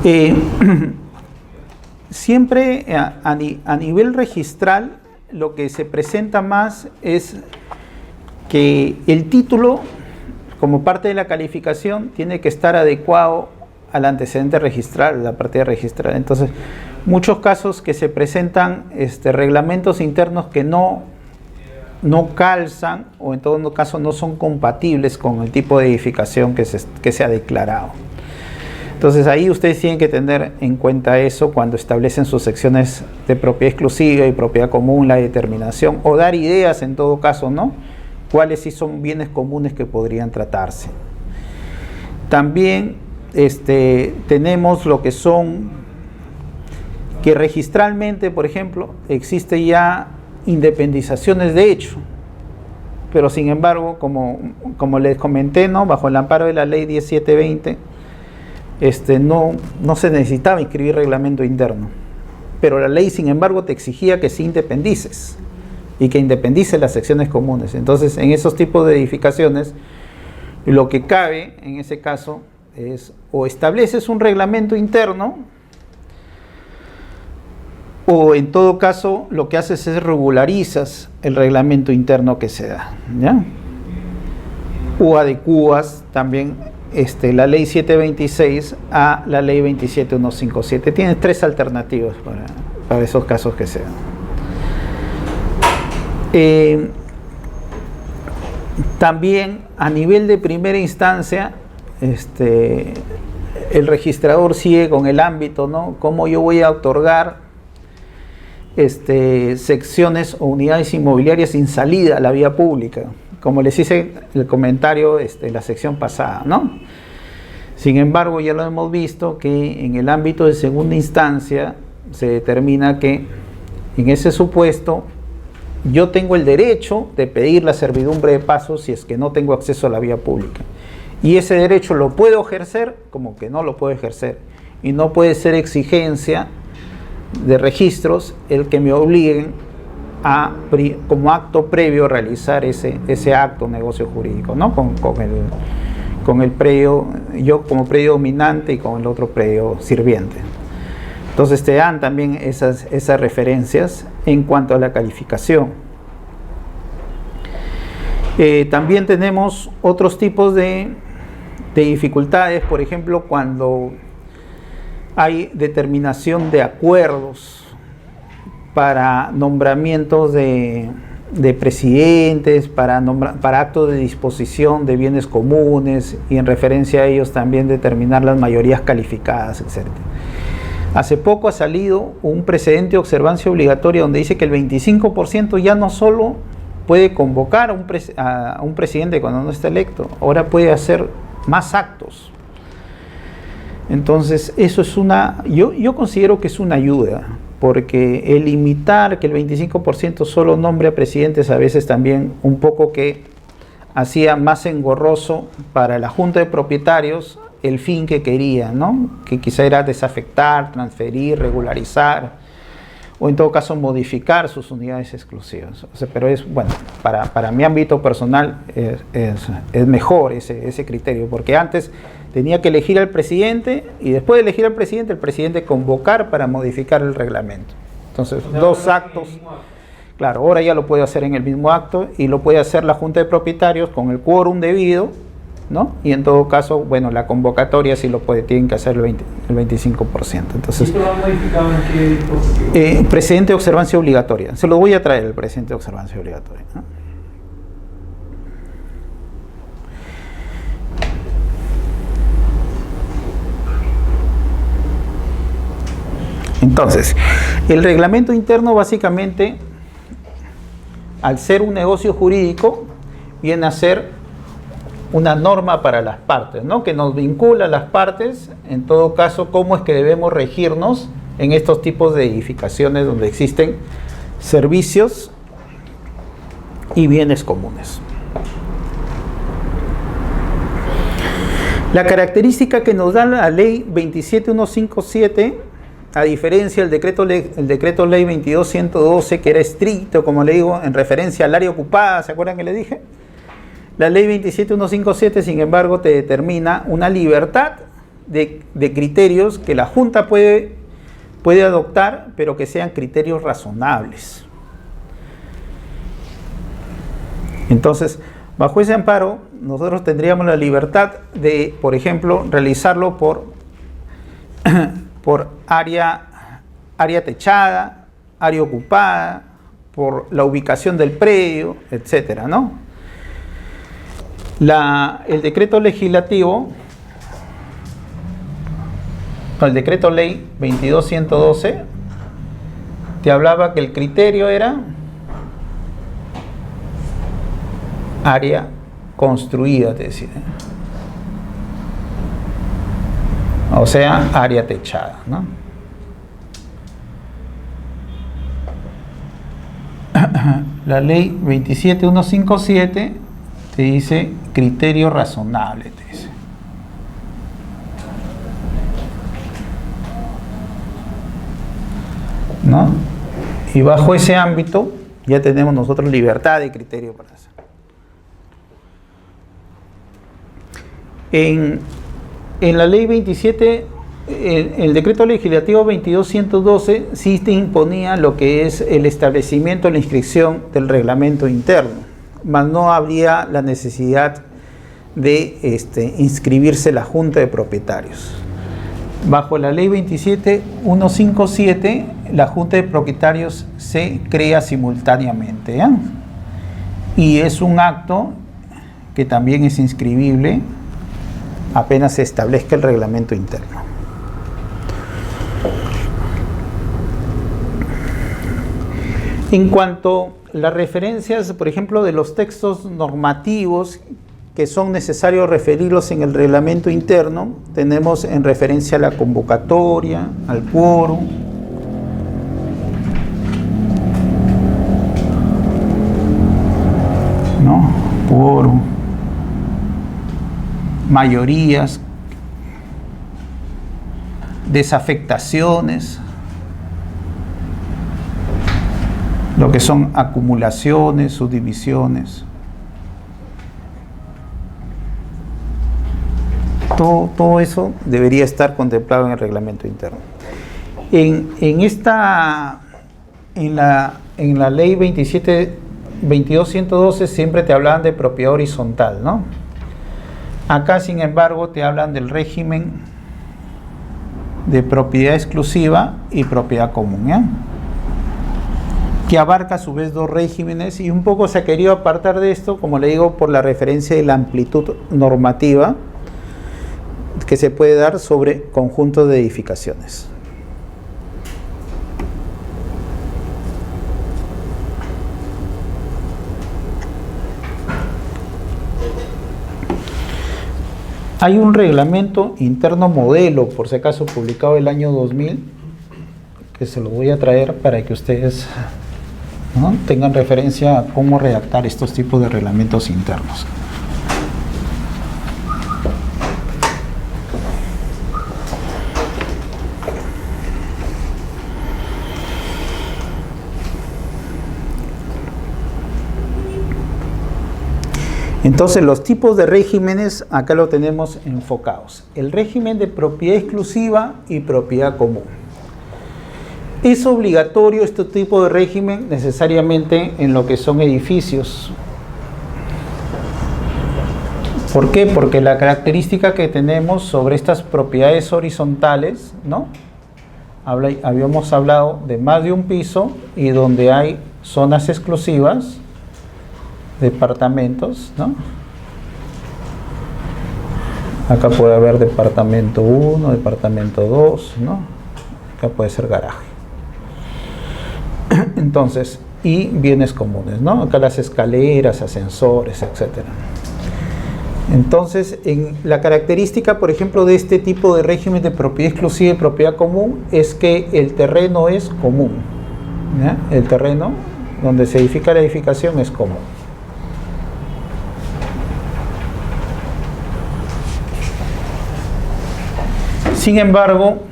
interno? Siempre a nivel registral lo que se presenta más es que el título, como parte de la calificación, tiene que estar adecuado al antecedente registral, la partida registral. Entonces, muchos casos que se presentan reglamentos internos que no calzan o en todo caso no son compatibles con el tipo de edificación que se ha declarado. Entonces ahí ustedes tienen que tener en cuenta eso cuando establecen sus secciones de propiedad exclusiva y propiedad común, la determinación, o dar ideas en todo caso, ¿no? Cuáles sí son bienes comunes que podrían tratarse. También tenemos lo que son, que registralmente, por ejemplo, existe ya independizaciones de hecho, pero sin embargo, como les comenté, ¿no? Bajo el amparo de la ley 1720, no se necesitaba inscribir reglamento interno, pero la ley sin embargo te exigía que sí independices y que independices las secciones comunes. Entonces en esos tipos de edificaciones lo que cabe en ese caso es o estableces un reglamento interno o en todo caso lo que haces es regularizas el reglamento interno que se da, ¿ya? O adecuas también la ley 726 a la ley 27157. Tienes tres alternativas para esos casos que se dan. También a nivel de primera instancia, el registrador sigue con el ámbito, ¿no? Cómo yo voy a otorgar secciones o unidades inmobiliarias sin salida a la vía pública, como les hice el comentario en la sección pasada, ¿no? Sin embargo, ya lo hemos visto que en el ámbito de segunda instancia se determina que en ese supuesto yo tengo el derecho de pedir la servidumbre de paso si es que no tengo acceso a la vía pública. Y ese derecho lo puedo ejercer como que no lo puedo ejercer. Y no puede ser exigencia de registros el que me obliguen a, como acto previo, realizar ese acto negocio jurídico, ¿no? Con el predio, yo como predio dominante y con el otro predio sirviente. Entonces te dan también esas referencias en cuanto a la calificación. También tenemos otros tipos de dificultades, por ejemplo, cuando hay determinación de acuerdos para nombramientos de presidentes, para actos de disposición de bienes comunes, y en referencia a ellos también determinar las mayorías calificadas, etc. Hace poco ha salido un precedente de observancia obligatoria donde dice que el 25% ya no solo puede convocar a un presidente cuando no está electo, ahora puede hacer más actos. Entonces, eso es yo considero que es una ayuda, porque el limitar que el 25% solo nombre a presidentes a veces también un poco que hacía más engorroso para la Junta de Propietarios el fin que quería, ¿no? Que quizá era desafectar, transferir, regularizar, o en todo caso modificar sus unidades exclusivas. O sea, pero es, bueno, para mi ámbito personal es mejor ese criterio, porque antes tenía que elegir al presidente y después de elegir al presidente, el presidente convocar para modificar el reglamento. Entonces, dos actos. Claro, ahora ya lo puede hacer en el mismo acto y lo puede hacer la Junta de Propietarios con el quórum debido, ¿no? Y en todo caso, bueno, la convocatoria sí tienen que hacer el 25%. Entonces, ¿esto lo han modificado en qué dispositivo? Precedente de observancia obligatoria. Se lo voy a traer, el precedente de observancia obligatoria, ¿no? Entonces, el reglamento interno básicamente, al ser un negocio jurídico, viene a ser una norma para las partes, ¿no? Que nos vincula a las partes, en todo caso, cómo es que debemos regirnos en estos tipos de edificaciones donde existen servicios y bienes comunes. La característica que nos da la ley 27157, a diferencia del decreto ley 22112, que era estricto, como le digo, en referencia al área ocupada, ¿se acuerdan que le dije? La ley 27157, sin embargo, te determina una libertad de criterios que la Junta puede adoptar, pero que sean criterios razonables. Entonces, bajo ese amparo, nosotros tendríamos la libertad de, por ejemplo, realizarlo por área techada, área ocupada, por la ubicación del predio, etcétera, ¿no? El decreto legislativo, el decreto ley 22112, te hablaba que el criterio era área construida, te decía. O sea, área techada, ¿no? La ley 27157 te dice criterio razonable, te dice. ¿No? Y bajo ese ámbito ya tenemos nosotros libertad de criterio para hacer. En la ley 27, el decreto legislativo 22112 sí te imponía lo que es el establecimiento, la inscripción del reglamento interno, mas no habría la necesidad de inscribirse la Junta de Propietarios. Bajo la ley 27157, la Junta de Propietarios se crea simultáneamente, ¿eh? Y es un acto que también es inscribible apenas se establezca el reglamento interno. En cuanto a las referencias, por ejemplo, de los textos normativos que son necesarios referirlos en el reglamento interno, tenemos en referencia a la convocatoria, al quórum, ¿no? Quórum, mayorías, desafectaciones, lo que son acumulaciones, subdivisiones. Todo eso debería estar contemplado en el reglamento interno. En la ley 22.112 siempre te hablan de propiedad horizontal, ¿no? Acá, sin embargo, te hablan del régimen de propiedad exclusiva y propiedad común, ¿ya? Que abarca a su vez dos regímenes, y un poco se ha querido apartar de esto, como le digo, por la referencia de la amplitud normativa que se puede dar sobre conjuntos de edificaciones. Hay un reglamento interno modelo, por si acaso publicado el año 2000, que se lo voy a traer para que ustedes, ¿no?, tengan referencia a cómo redactar estos tipos de reglamentos internos. Entonces, los tipos de regímenes acá lo tenemos enfocados. El régimen de propiedad exclusiva y propiedad común. Es obligatorio este tipo de régimen necesariamente en lo que son edificios. ¿Por qué? Porque la característica que tenemos sobre estas propiedades horizontales, ¿no? Habíamos hablado de más de un piso y donde hay zonas exclusivas, departamentos, ¿no? Acá puede haber departamento 1, departamento 2, ¿no? Acá puede ser garaje. Entonces, y bienes comunes, ¿no? Acá las escaleras, ascensores, etcétera. Entonces, en la característica, por ejemplo, de este tipo de régimen de propiedad exclusiva y propiedad común es que el terreno es común, ¿ya? El terreno donde se edifica la edificación es común. Sin embargo,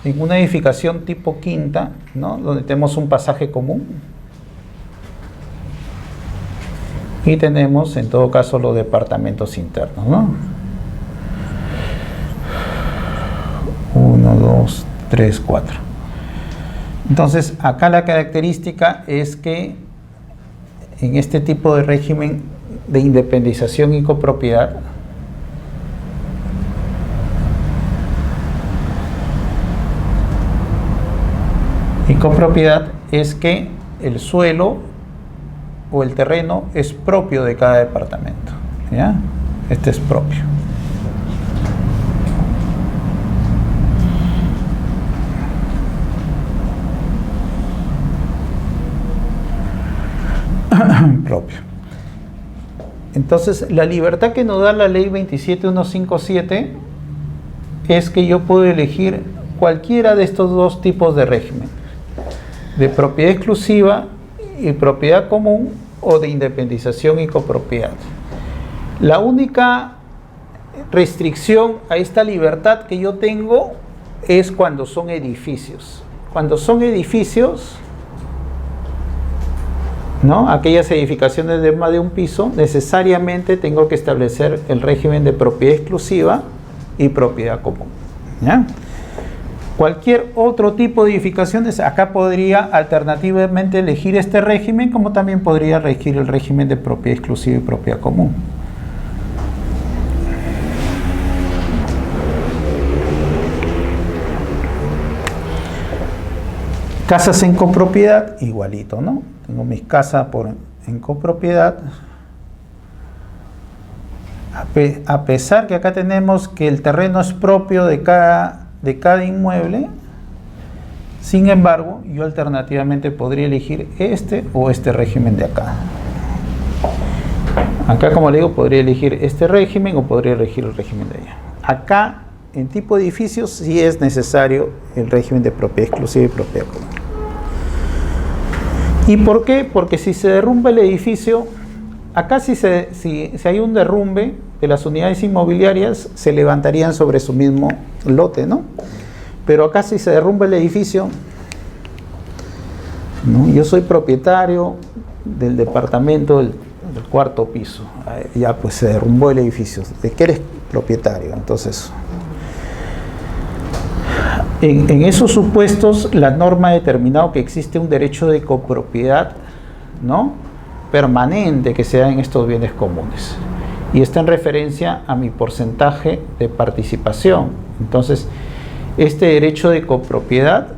en una edificación tipo quinta, ¿no?, donde tenemos un pasaje común y tenemos en todo caso los departamentos internos, ¿no? 1, 2, 3, 4. Entonces, acá la característica es que en este tipo de régimen de independización y copropiedad, y copropiedad es que el suelo o el terreno es propio de cada departamento, ¿ya? Este es propio. Propio. Entonces, la libertad que nos da la ley 27157 es que yo puedo elegir cualquiera de estos dos tipos de régimen, de propiedad exclusiva y propiedad común, o de independización y copropiedad. La única restricción a esta libertad que yo tengo es cuando son edificios. Cuando son edificios, ¿no?, aquellas edificaciones de más de un piso, necesariamente tengo que establecer el régimen de propiedad exclusiva y propiedad común, ¿ya? Cualquier otro tipo de edificaciones, acá podría alternativamente elegir este régimen, como también podría elegir el régimen de propiedad exclusiva y propiedad común. Casas en copropiedad, igualito, ¿no? Tengo mis casas en copropiedad. A pesar que acá tenemos que el terreno es propio de cada inmueble, sin embargo, yo alternativamente podría elegir este o este régimen de acá. Acá, como le digo, podría elegir este régimen o podría elegir el régimen de allá. Acá, en tipo de edificios, sí es necesario el régimen de propiedad exclusiva y propiedad común. ¿Y por qué? Porque si se derrumba el edificio, acá si hay un derrumbe de las unidades inmobiliarias, se levantarían sobre su mismo lote, ¿no? Pero acá si se derrumba el edificio, ¿no?, yo soy propietario del departamento del cuarto piso, ya pues se derrumbó el edificio, ¿de qué eres propietario? Entonces, en esos supuestos, la norma ha determinado que existe un derecho de copropiedad ¿no?, permanente que se da en estos bienes comunes. Y está en referencia a mi porcentaje de participación. Entonces, este derecho de copropiedad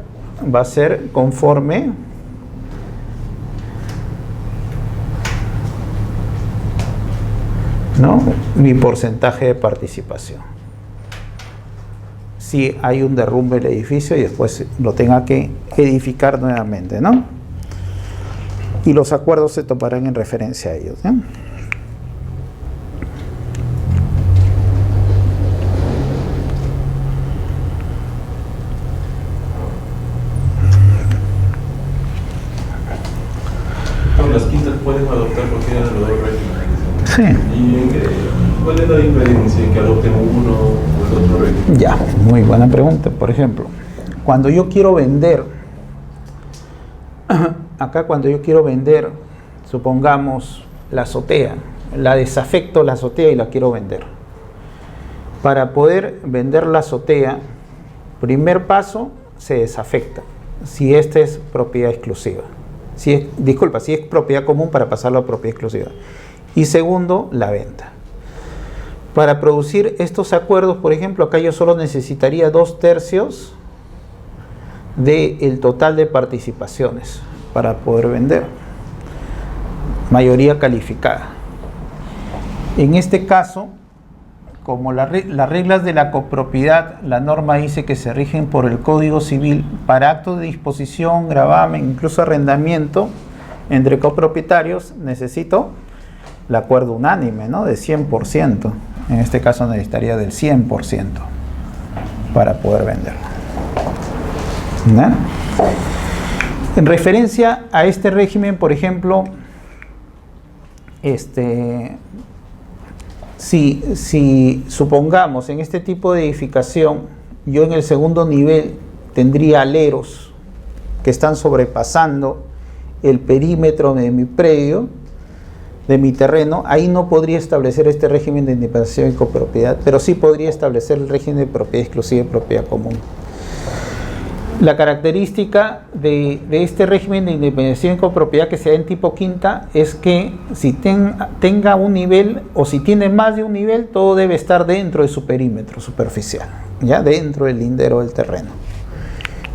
va a ser conforme mi porcentaje de participación. Si hay un derrumbe del edificio y después lo tenga que edificar nuevamente, ¿no? Y los acuerdos se tomarán en referencia a ellos, ¿no? Las quintas pueden adoptar cualquiera de los dos regímenes. Sí. ¿Y cuál es la diferencia en que adopten uno o el otro régimen? Ya, muy buena pregunta. Por ejemplo, cuando yo quiero vender, acá cuando yo quiero vender, supongamos la azotea, la desafecto la azotea y la quiero vender. Para poder vender la azotea, primer paso, se desafecta, si esta es propiedad exclusiva. Si es propiedad común, para pasarlo a propiedad exclusiva. Y segundo, la venta. Para producir estos acuerdos, por ejemplo, acá yo solo necesitaría 2/3 del total de participaciones para poder vender. Mayoría calificada. En este caso, como las reglas de la copropiedad, la norma dice que se rigen por el Código Civil, para actos de disposición, gravamen, incluso arrendamiento entre copropietarios, necesito el acuerdo unánime, ¿no?, de 100%. En este caso necesitaría del 100% para poder venderlo, ¿no? En referencia a este régimen, por ejemplo, si supongamos en este tipo de edificación, yo en el segundo nivel tendría aleros que están sobrepasando el perímetro de mi predio, de mi terreno, ahí no podría establecer este régimen de indemnización y copropiedad, pero sí podría establecer el régimen de propiedad exclusiva y propiedad común. La característica de este régimen de indemnización y copropiedad que se da en tipo quinta es que si tenga un nivel o si tiene más de un nivel, todo debe estar dentro de su perímetro superficial, ya dentro del lindero del terreno,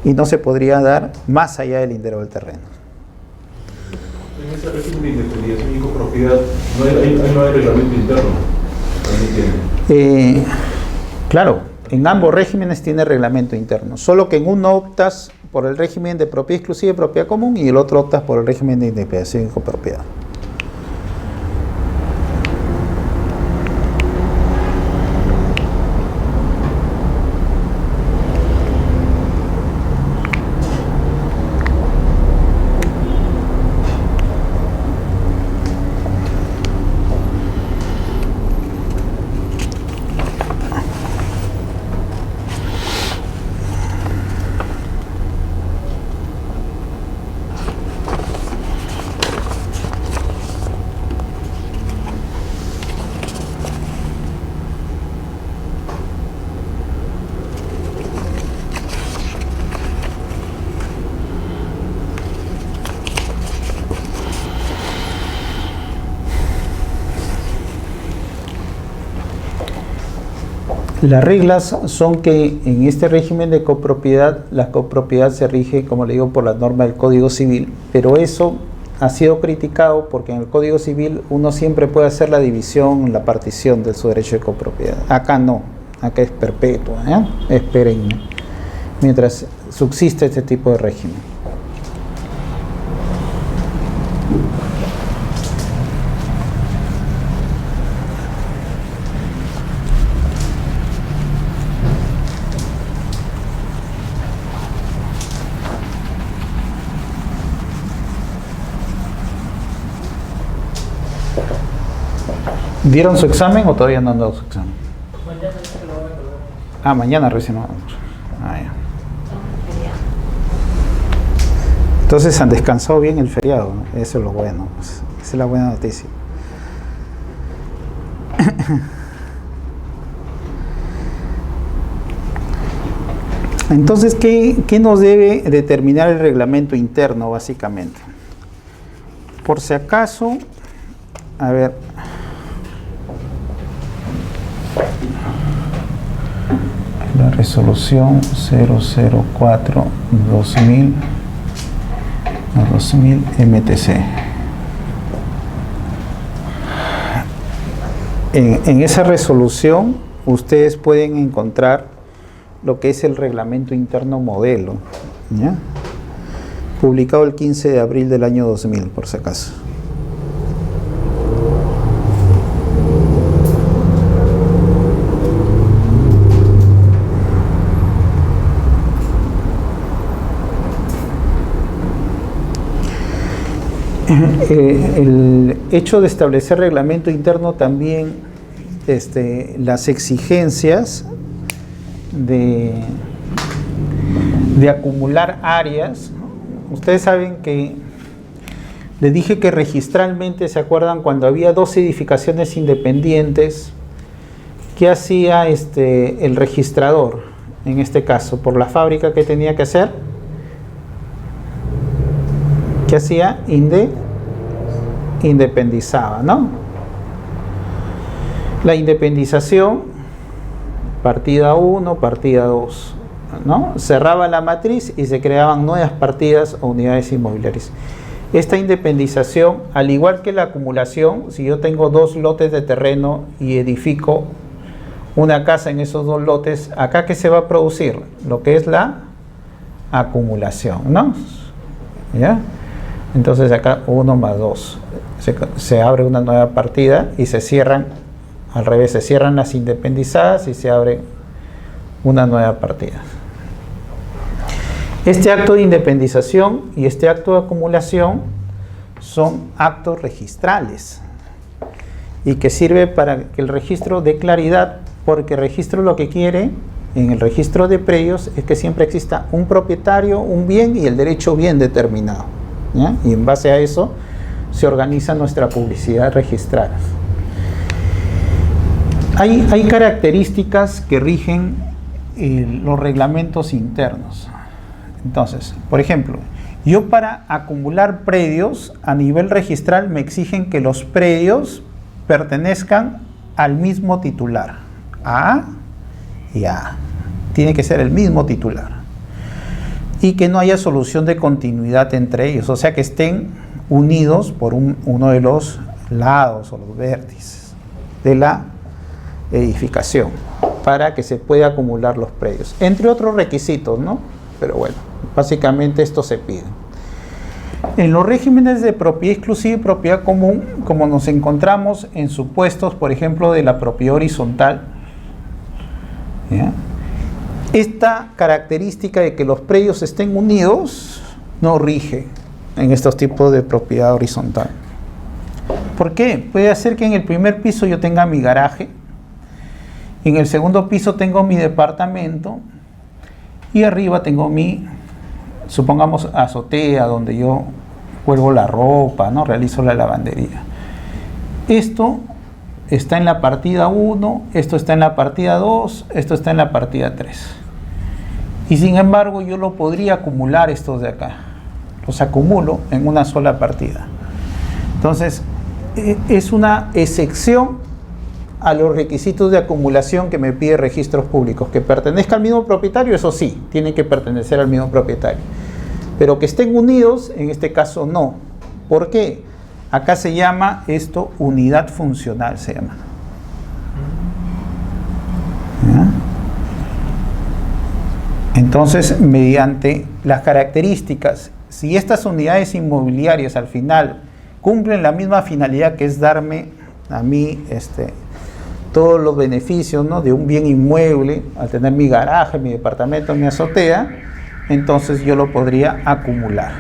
y no se podría dar más allá del lindero del terreno. En ese régimen de indemnización y copropiedad no hay reglamento interno. Claro. En ambos regímenes tiene reglamento interno, solo que en uno optas por el régimen de propiedad exclusiva y propiedad común y el otro optas por el régimen de indemnización y copropiedad. Las reglas son que en este régimen de copropiedad, la copropiedad se rige, como le digo, por la norma del Código Civil, pero eso ha sido criticado porque en el Código Civil uno siempre puede hacer la división, la partición de su derecho de copropiedad. Acá no, acá es perpetua, es perenne, mientras subsiste este tipo de régimen. ¿Dieron su examen o todavía no han dado su examen? Mañana se lo van a dar. Ah, mañana recién. Ya. Entonces han descansado bien el feriado, ¿no? Eso es lo bueno, pues. Esa es la buena noticia. Entonces, ¿qué nos debe determinar el reglamento interno, básicamente? por si acaso, a ver, la resolución 004-2000 MTC. En esa resolución ustedes pueden encontrar lo que es el reglamento interno modelo, ¿ya? Publicado el 15 de abril del año 2000, por si acaso. El hecho de establecer reglamento interno también, las exigencias de acumular áreas. Ustedes saben que les dije que registralmente, ¿se acuerdan? Cuando había dos edificaciones independientes, ¿qué hacía el registrador? En este caso, por la fábrica, ¿qué tenía que hacer? ¿Qué hacía? Independizaba, ¿no? La independización, partida 1, partida 2, ¿no? Cerraba la matriz y se creaban nuevas partidas o unidades inmobiliarias. Esta independización, al igual que la acumulación, si yo tengo dos lotes de terreno y edifico una casa en esos dos lotes, acá ¿qué se va a producir? Lo que es la acumulación, ¿no? ¿Ya? Entonces acá 1 más 2, se abre una nueva partida y se cierran, al revés, se cierran las independizadas y se abre una nueva partida. Este acto de independización y este acto de acumulación son actos registrales y que sirve para que el registro dé claridad, porque el registro lo que quiere en el registro de predios es que siempre exista un propietario, un bien y el derecho bien determinado, ¿ya? Y en base a eso se organiza nuestra publicidad registrada. Hay características que rigen los reglamentos internos. Entonces, por ejemplo, yo para acumular predios a nivel registral me exigen que los predios pertenezcan al mismo titular, A y A. Tiene que ser el mismo titular. Y que no haya solución de continuidad entre ellos, o sea que estén unidos por uno de los lados o los vértices de la edificación para que se pueda acumular los predios, entre otros requisitos, ¿no? Pero bueno, básicamente esto se pide. En los regímenes de propiedad exclusiva y propiedad común, como nos encontramos en supuestos, por ejemplo, de la propiedad horizontal, ¿ya? Esta característica de que los predios estén unidos no rige en estos tipos de propiedad horizontal. ¿Por qué? Puede ser que en el primer piso yo tenga mi garaje, en el segundo piso tengo mi departamento y arriba tengo mi, supongamos, azotea donde yo cuelgo la ropa, ¿no? Realizo la lavandería. Esto está en la partida 1, esto está en la partida 2, esto está en la partida 3. Y sin embargo yo lo podría acumular estos de acá. Los acumulo en una sola partida. Entonces, es una excepción a los requisitos de acumulación que me pide registros públicos. Que pertenezca al mismo propietario, eso sí, tiene que pertenecer al mismo propietario. Pero que estén unidos, en este caso no. ¿Por qué? Acá se llama esto unidad funcional, se llama. ¿Ya? Entonces, mediante las características, si estas unidades inmobiliarias al final cumplen la misma finalidad, que es darme a mí todos los beneficios, ¿no?, de un bien inmueble, al tener mi garaje, mi departamento, mi azotea, entonces yo lo podría acumular.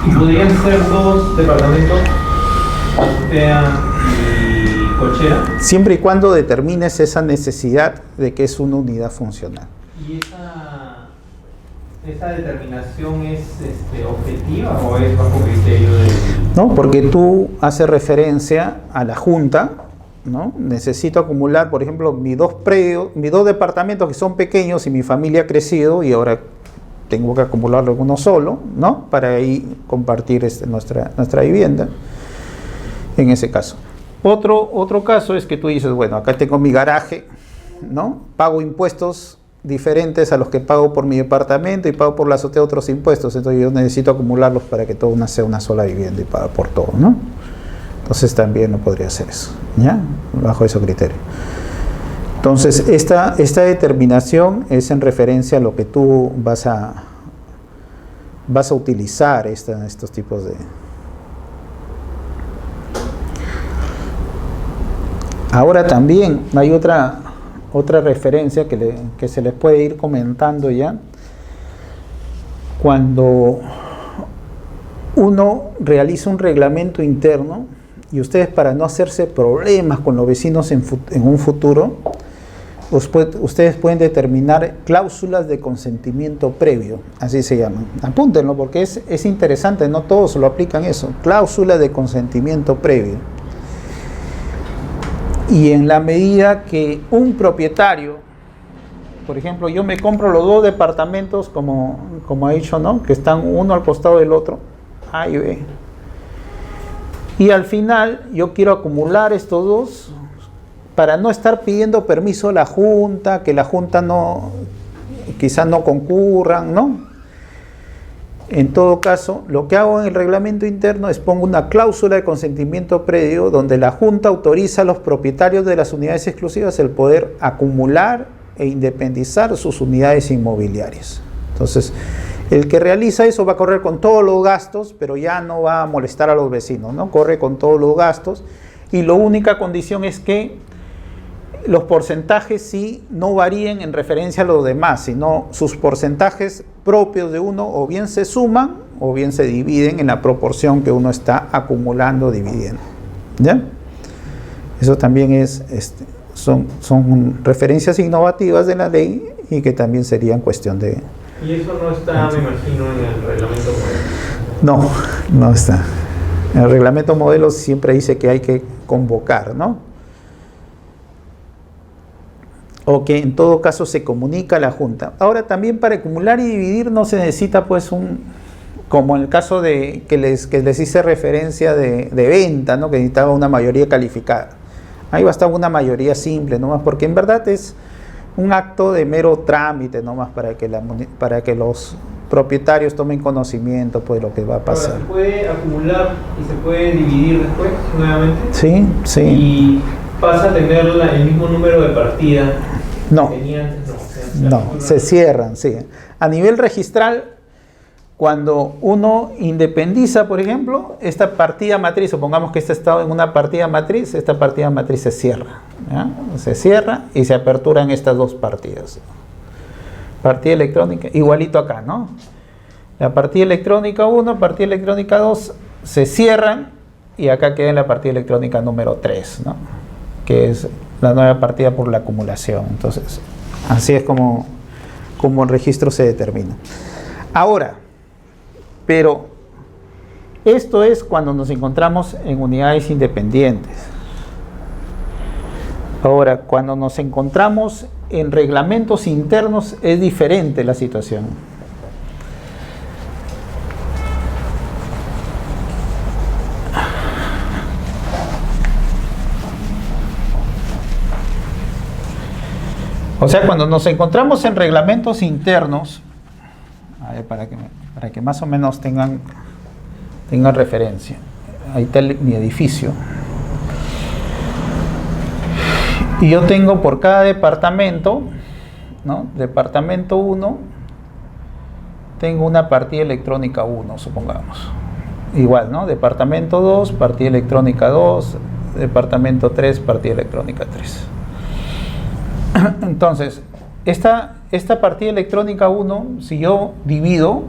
¿Y podrían ser dos departamentos, azotea y cochera? Siempre y cuando determines esa necesidad de que es una unidad funcional. ¿Y esa determinación es objetiva o es bajo criterio de...? No, porque tú haces referencia a la junta, ¿no? Necesito acumular, por ejemplo, mis dos departamentos que son pequeños y mi familia ha crecido y ahora tengo que acumularlo en uno solo, ¿no? Para ahí compartir nuestra vivienda, en ese caso. Otro caso es que tú dices, bueno, acá tengo mi garaje, ¿no? Pago impuestos diferentes a los que pago por mi departamento y pago por la azotea otros impuestos, entonces yo necesito acumularlos para que todo sea una sola vivienda y pagar por todo, ¿no? Entonces también no podría hacer eso, ¿ya? Bajo ese criterio. Entonces esta determinación es en referencia a lo que tú vas a utilizar estos tipos de... Ahora también hay otra referencia que se les puede ir comentando ya. Cuando uno realiza un reglamento interno, y ustedes, para no hacerse problemas con los vecinos en un futuro, ustedes pueden determinar cláusulas de consentimiento previo, así se llaman. Apúntenlo porque es interesante, no todos lo aplican eso. Cláusula de consentimiento previo. Y en la medida que un propietario, por ejemplo, yo me compro los 2 departamentos, como ha dicho, ¿no? Que están uno al costado del otro, A y B. Y al final yo quiero acumular estos 2 para no estar pidiendo permiso a la Junta, que la Junta quizás no concurran, ¿no? En todo caso, lo que hago en el reglamento interno es pongo una cláusula de consentimiento previo donde la Junta autoriza a los propietarios de las unidades exclusivas el poder acumular e independizar sus unidades inmobiliarias. Entonces, el que realiza eso va a correr con todos los gastos, pero ya no va a molestar a los vecinos, ¿no? Corre con todos los gastos y la única condición es que los porcentajes sí no varíen en referencia a los demás, sino sus porcentajes propios de uno o bien se suman o bien se dividen en la proporción que uno está acumulando o dividiendo. ¿Ya? Eso también son referencias innovativas de la ley y que también serían cuestión de... Y eso no está, me imagino, en el reglamento modelo. No está. El reglamento modelo siempre dice que hay que convocar, ¿no? O que en todo caso se comunica a la Junta. Ahora también para acumular y dividir no se necesita pues como en el caso de que les hice referencia de venta, ¿no? Que necesitaba una mayoría calificada. Ahí bastaba una mayoría simple nomás, porque en verdad es un acto de mero trámite nomás para que los propietarios tomen conocimiento pues, de lo que va a pasar. Ahora, ¿se puede acumular y se puede dividir después nuevamente? Sí. ¿Y pasa a tener el mismo número de partida No. que tenía antes? No, se cierran, sí. A nivel registral, cuando uno independiza, por ejemplo, esta partida matriz, supongamos que este estado en una partida matriz, esta partida matriz se cierra. ¿Ya? Se cierra y se aperturan estas 2 partidas. Partida electrónica, igualito acá, ¿no? La partida electrónica 1, partida electrónica 2 se cierran y acá queda en la partida electrónica número 3, ¿no? Que es la nueva partida por la acumulación. Entonces, así es como el registro se determina. Ahora, pero esto es cuando nos encontramos en unidades independientes. Ahora, cuando nos encontramos en reglamentos internos es diferente la situación. O sea, cuando nos encontramos en reglamentos internos, a ver, para que más o menos tengan referencia. Ahí está mi edificio. Y yo tengo por cada departamento, ¿no? Departamento 1, tengo una partida electrónica 1, supongamos. Igual, ¿no? Departamento 2, partida electrónica 2, departamento 3, partida electrónica 3. Entonces, esta partida electrónica 1, si yo divido,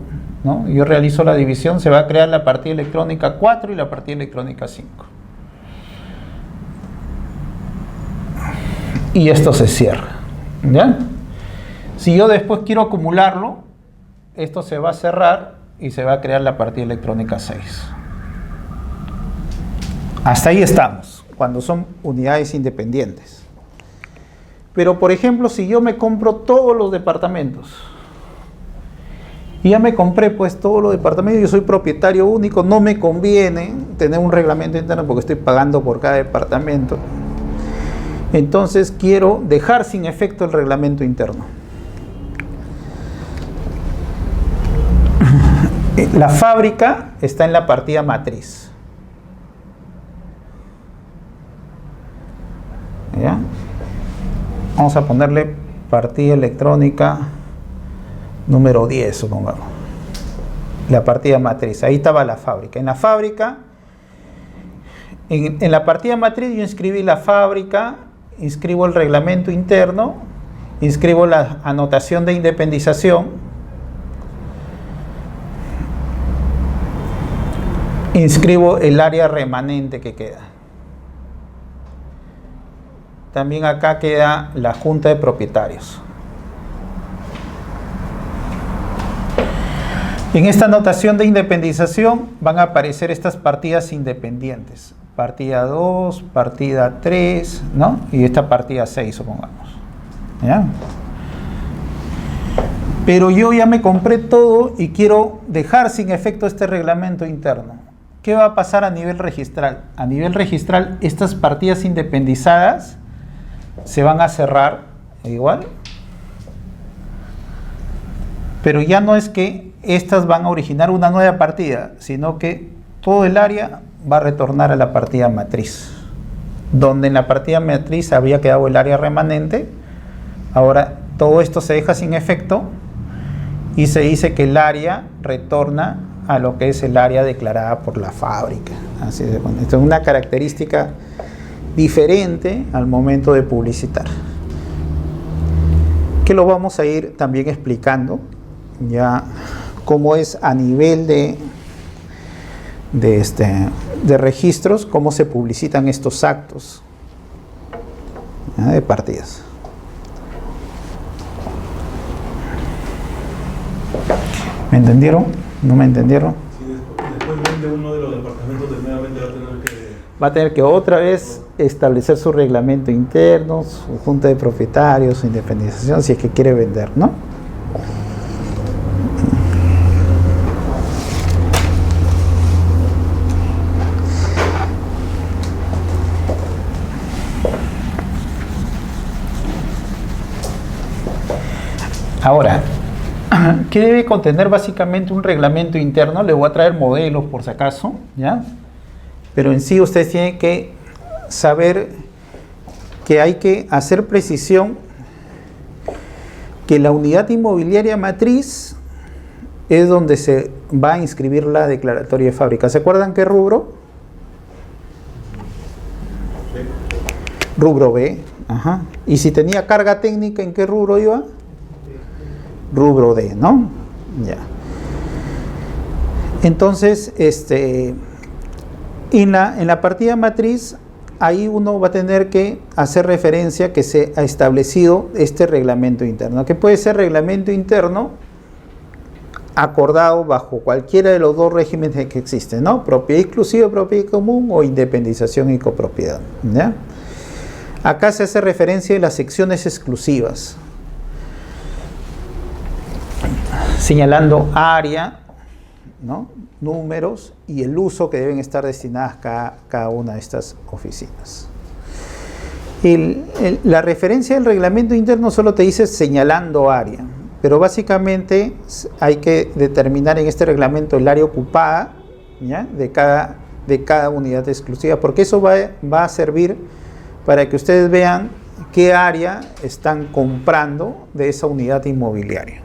¿no? Yo realizo la división, se va a crear la partida electrónica 4 y la partida electrónica 5. Y esto se cierra, ¿ya? Si yo después quiero acumularlo, esto se va a cerrar y se va a crear la partida electrónica 6. Hasta ahí estamos, cuando son unidades independientes. Pero, por ejemplo, si yo me compro todos los departamentos Y ya me compré pues todos los departamentos, yo soy propietario único, no me conviene tener un reglamento interno porque estoy pagando por cada departamento. Entonces quiero dejar sin efecto el reglamento interno. La fábrica está en la partida matriz. ¿Ya? Vamos a ponerle partida electrónica número 10, supongamos. La partida matriz, ahí estaba la fábrica. En la fábrica, en la partida matriz yo inscribí la fábrica, inscribo el reglamento interno, inscribo la anotación de independización, inscribo el área remanente que queda. También acá queda la junta de propietarios. En esta anotación de independización van a aparecer estas partidas independientes. Partida 2, partida 3, ¿no? Y esta partida 6, supongamos. ¿Ya? Pero yo ya me compré todo y quiero dejar sin efecto este reglamento interno. ¿Qué va a pasar a nivel registral? A nivel registral, estas partidas independizadas se van a cerrar igual. Pero ya no es que estas van a originar una nueva partida, sino que todo el área va a retornar a la partida matriz. Donde en la partida matriz había quedado el área remanente, ahora todo esto se deja sin efecto y se dice que el área retorna a lo que es el área declarada por la fábrica. Así de, bueno, esto es una característica diferente al momento de publicitar, que lo vamos a ir también explicando ya cómo es a nivel de registros, cómo se publicitan estos actos de partidas. ¿Me entendieron? ¿No me entendieron? Si después vende uno de los departamentos, nuevamente va a tener que otra vez establecer su reglamento interno, su junta de propietarios, su independización, si es que quiere vender, ¿no? Ahora, ¿qué debe contener básicamente un reglamento interno? Le voy a traer modelos por si acaso, ¿ya? Pero en sí ustedes tienen que saber que hay que hacer precisión que la unidad inmobiliaria matriz es donde se va a inscribir la declaratoria de fábrica. ¿Se acuerdan qué rubro? Rubro B. Ajá. ¿Y si tenía carga técnica, en qué rubro iba? Rubro D, ¿no? Ya. Entonces, en la partida matriz, ahí uno va a tener que hacer referencia que se ha establecido este reglamento interno, que puede ser reglamento interno acordado bajo cualquiera de los dos regímenes que existen, ¿no? Propiedad exclusiva, propiedad común o independización y copropiedad, ¿ya? Acá se hace referencia a las secciones exclusivas, señalando área, ¿no? Números y el uso que deben estar destinadas cada una de estas oficinas. La referencia del reglamento interno solo te dice señalando área, pero básicamente hay que determinar en este reglamento el área ocupada, ¿ya? de cada unidad exclusiva, porque eso va a servir para que ustedes vean qué área están comprando de esa unidad inmobiliaria.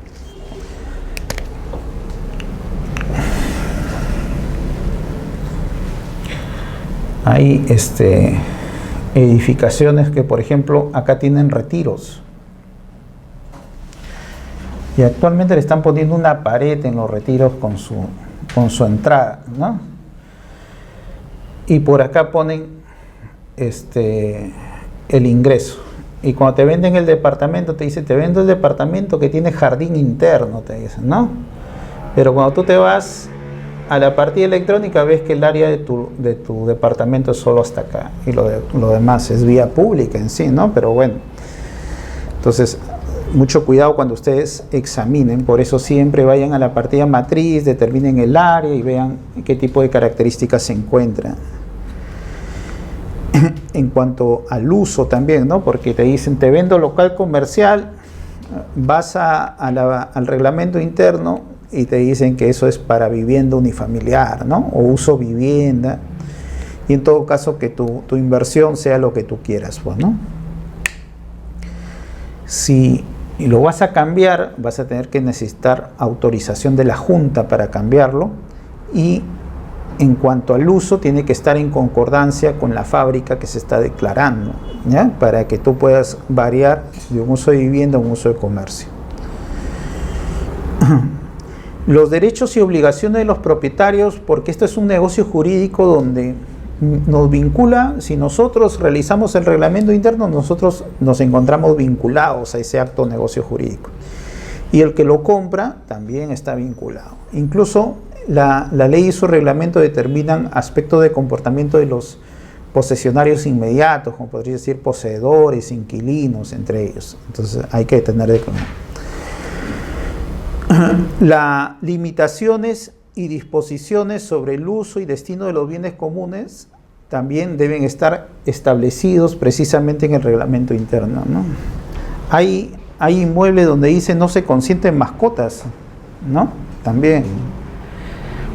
Hay edificaciones que, por ejemplo, acá tienen retiros. Y actualmente le están poniendo una pared en los retiros con su entrada, ¿no? Y por acá ponen el ingreso. Y cuando te venden el departamento, te dicen, te vendo el departamento que tiene jardín interno, te dicen, ¿no? Pero cuando tú te vas a la partida electrónica, ves que el área de tu departamento es solo hasta acá y lo demás es vía pública en sí, ¿no? Pero bueno, entonces mucho cuidado cuando ustedes examinen, por eso siempre vayan a la partida matriz, determinen el área y vean qué tipo de características se encuentran. En cuanto al uso también, ¿no? Porque te dicen, te vendo local comercial, vas al reglamento interno y te dicen que eso es para vivienda unifamiliar, ¿no? O uso vivienda, y en todo caso que tu inversión sea lo que tú quieras, pues, ¿no? Si lo vas a cambiar, vas a tener que necesitar autorización de la Junta para cambiarlo, y en cuanto al uso tiene que estar en concordancia con la fábrica que se está declarando, ¿ya? Para que tú puedas variar de un uso de vivienda a un uso de comercio. Los derechos y obligaciones de los propietarios, porque esto es un negocio jurídico donde nos vincula, si nosotros realizamos el reglamento interno, nosotros nos encontramos vinculados a ese acto de negocio jurídico. Y el que lo compra también está vinculado. Incluso la ley y su reglamento determinan aspectos de comportamiento de los posesionarios inmediatos, como podría decir poseedores, inquilinos, entre ellos. Entonces hay que tener de cuenta. Las limitaciones y disposiciones sobre el uso y destino de los bienes comunes también deben estar establecidos precisamente en el reglamento interno, ¿no? Hay inmuebles donde dice no se consienten mascotas, ¿no? También.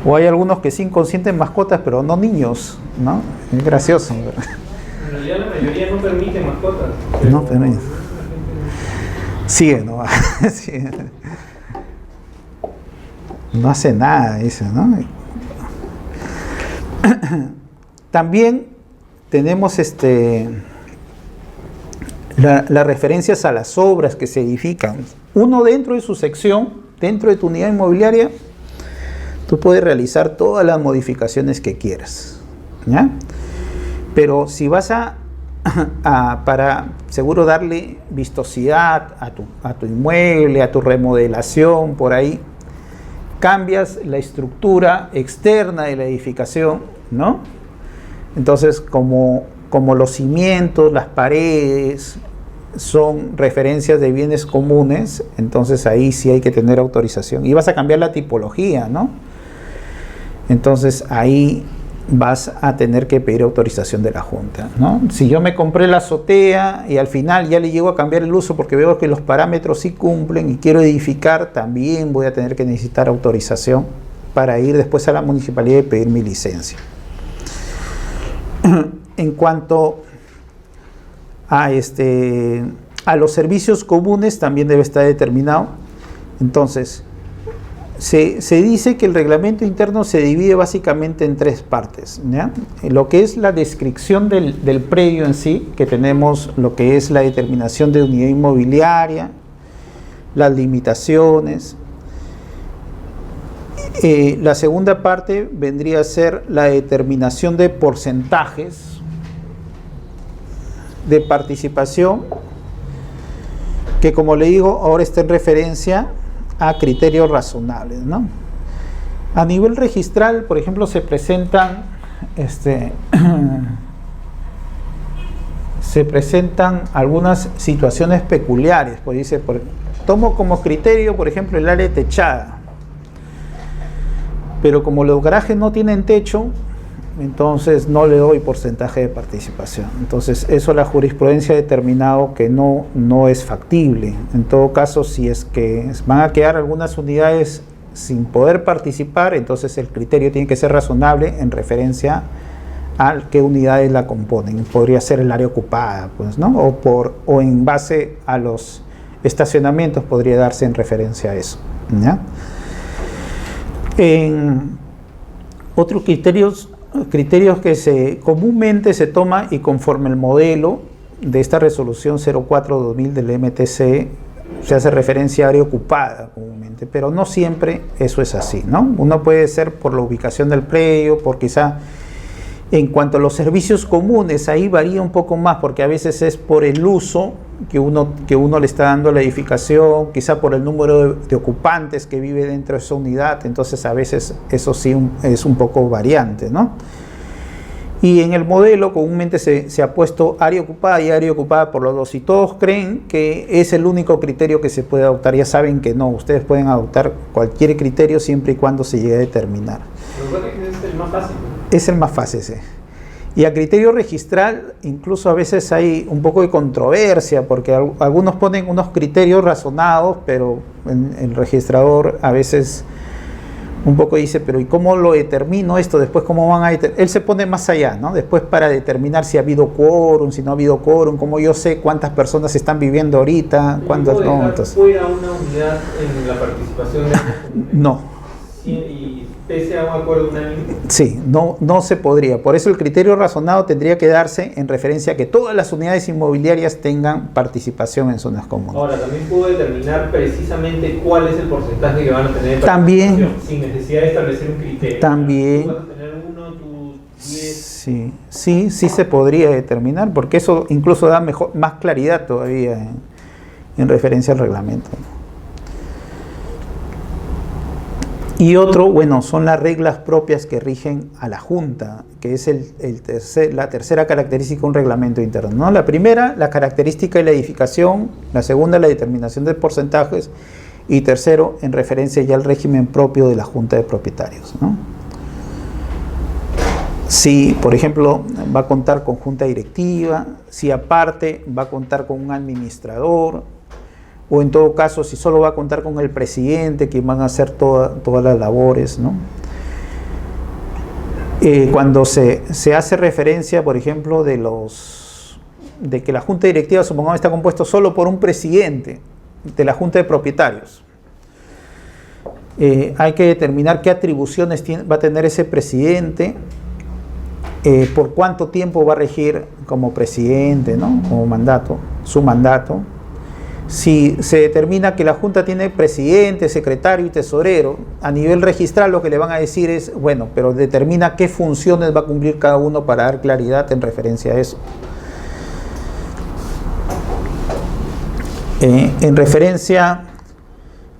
O hay algunos que sí consienten mascotas, pero no niños, ¿no? Es gracioso. En realidad la mayoría no permite mascotas. No permite. Sigue, ¿no? Sigue. No hace nada, dice, ¿no? También tenemos las referencias a las obras que se edifican. Uno dentro de su sección, dentro de tu unidad inmobiliaria, tú puedes realizar todas las modificaciones que quieras, ¿ya? Pero si vas para seguro darle vistosidad a tu inmueble, a tu remodelación, por ahí, cambias la estructura externa de la edificación, ¿no? Entonces, como los cimientos, las paredes son referencias de bienes comunes, entonces ahí sí hay que tener autorización. Y vas a cambiar la tipología, ¿no? Entonces ahí vas a tener que pedir autorización de la Junta, ¿no? Si yo me compré la azotea y al final ya le llego a cambiar el uso porque veo que los parámetros sí cumplen y quiero edificar, también voy a tener que necesitar autorización para ir después a la municipalidad y pedir mi licencia. En cuanto a los servicios comunes, también debe estar determinado. Entonces, se dice que el reglamento interno se divide básicamente en tres partes, ¿ya? Lo que es la descripción del predio en sí, que tenemos lo que es la determinación de unidad inmobiliaria, las limitaciones. La segunda parte vendría a ser la determinación de porcentajes de participación, que como le digo, ahora está en referencia a criterios razonables, ¿no? A nivel registral, por ejemplo, se presentan algunas situaciones peculiares. Pues dice, tomo como criterio, por ejemplo, el área techada, pero como los garajes no tienen techo, entonces no le doy porcentaje de participación. Entonces eso la jurisprudencia ha determinado que no es factible. En todo caso, si es que van a quedar algunas unidades sin poder participar, entonces el criterio tiene que ser razonable en referencia a qué unidades la componen. Podría ser el área ocupada, pues, ¿no? O en base a los estacionamientos podría darse en referencia a eso, ¿ya? En otros criterios que comúnmente se toma, y conforme el modelo de esta resolución 04/2000 del MTC se hace referencia a área ocupada comúnmente, pero no siempre eso es así, ¿no? Uno puede ser por la ubicación del predio, por quizá en cuanto a los servicios comunes, ahí varía un poco más, porque a veces es por el uso que uno le está dando a la edificación, quizá por el número de ocupantes que vive dentro de esa unidad, entonces a veces eso sí es un poco variante, ¿no? Y en el modelo comúnmente se ha puesto área ocupada y área ocupada por los dos. Y todos creen que es el único criterio que se puede adoptar. Ya saben que no, ustedes pueden adoptar cualquier criterio siempre y cuando se llegue a determinar. Pero es el más fácil. Es el más fácil, sí. Y a criterio registral, incluso a veces hay un poco de controversia, porque algunos ponen unos criterios razonados, pero el registrador a veces un poco dice, pero ¿y cómo lo determino esto? Después, ¿cómo van a determinar? Él se pone más allá, ¿no? Después, para determinar si ha habido quórum, si no ha habido quórum, cómo yo sé cuántas personas están viviendo ahorita, cuántas no. Entonces, ¿fuera una unidad en la participación de no. y pese a un acuerdo unánime? Sí, no se podría. Por eso el criterio razonado tendría que darse en referencia a que todas las unidades inmobiliarias tengan participación en zonas comunes. Ahora, también puedo determinar precisamente cuál es el porcentaje que van a tener de También, participación, sin necesidad de establecer un criterio. También. Tú vas a tener 1, tú 10. Sí se podría determinar, porque eso incluso da más claridad todavía en referencia al reglamento. Y otro, bueno, son las reglas propias que rigen a la Junta, que es la tercera característica de un reglamento interno, ¿no? La primera, la característica de la edificación; la segunda, la determinación de porcentajes; y tercero, en referencia ya al régimen propio de la Junta de Propietarios, ¿no? Si, por ejemplo, va a contar con junta directiva, si aparte va a contar con un administrador, o en todo caso, si solo va a contar con el presidente, quien van a hacer todas las labores, ¿no? Cuando se hace referencia, por ejemplo, de que la junta directiva, supongamos, está compuesta solo por un presidente de la junta de propietarios, hay que determinar qué atribuciones va a tener ese presidente, por cuánto tiempo va a regir como presidente, ¿no? Como mandato, su mandato. Si se determina que la Junta tiene presidente, secretario y tesorero, a nivel registral lo que le van a decir es, bueno, pero determina qué funciones va a cumplir cada uno para dar claridad en referencia a eso. En referencia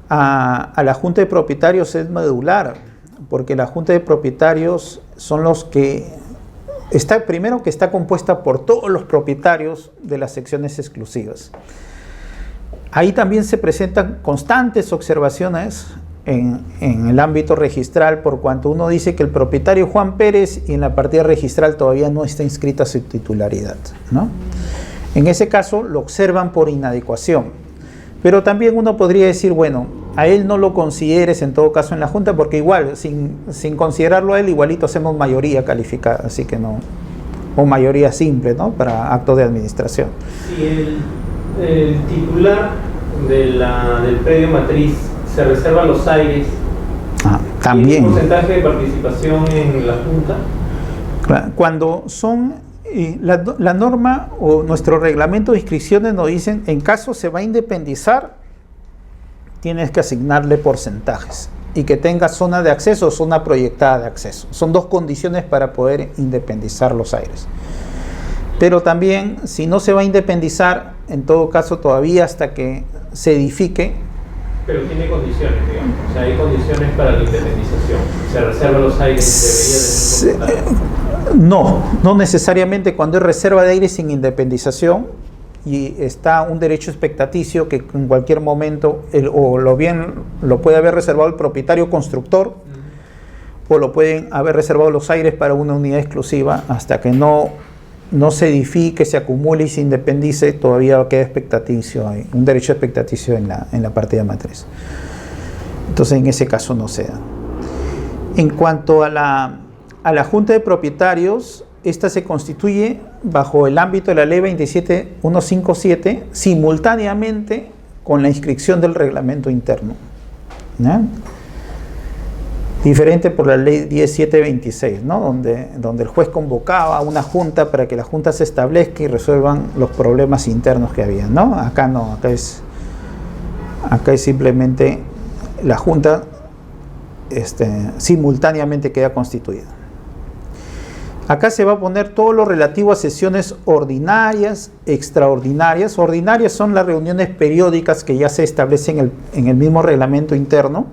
a la Junta de Propietarios es medular, porque la Junta de Propietarios son los que primero que está compuesta por todos los propietarios de las secciones exclusivas. Ahí también se presentan constantes observaciones en el ámbito registral, por cuanto uno dice que el propietario Juan Pérez, y en la partida registral todavía no está inscrita su titularidad, ¿no? En ese caso lo observan por inadecuación, pero también uno podría decir, bueno, a él no lo consideres en todo caso en la Junta, porque igual, sin considerarlo a él, igualito hacemos mayoría calificada, así que no, o mayoría simple, ¿no? Para actos de administración. Si el titular del predio matriz se reserva los aires, también. ¿tiene un porcentaje de participación en la Junta? Claro, cuando son la norma o nuestro reglamento de inscripciones nos dicen, en caso se va a independizar, tienes que asignarle porcentajes y que tenga zona de acceso o zona proyectada de acceso. Son dos condiciones para poder independizar los aires. Pero también, si no se va a independizar, en todo caso todavía hasta que se edifique. Pero tiene condiciones, digamos. O sea, hay condiciones para la independización. Se reserva los aires, debería tener un porcentaje. No necesariamente. Cuando hay reserva de aire sin independización y está un derecho expectaticio que en cualquier momento lo puede haber reservado el propietario constructor, o lo pueden haber reservado los aires para una unidad exclusiva, hasta que no se edifique, se acumule y se independice, todavía queda expectaticio, hay un derecho expectaticio en la partida matriz. Entonces en ese caso no se da. En cuanto a la Junta de Propietarios, esta se constituye bajo el ámbito de la Ley 27157 simultáneamente con la inscripción del reglamento interno, ¿no? Diferente por la Ley 10726, ¿no? Donde el juez convocaba a una junta para que la junta se establezca y resuelvan los problemas internos que había, ¿no? Acá no, acá es simplemente la junta simultáneamente queda constituida. Acá se va a poner todo lo relativo a sesiones ordinarias, extraordinarias. Ordinarias son las reuniones periódicas que ya se establecen en el mismo reglamento interno.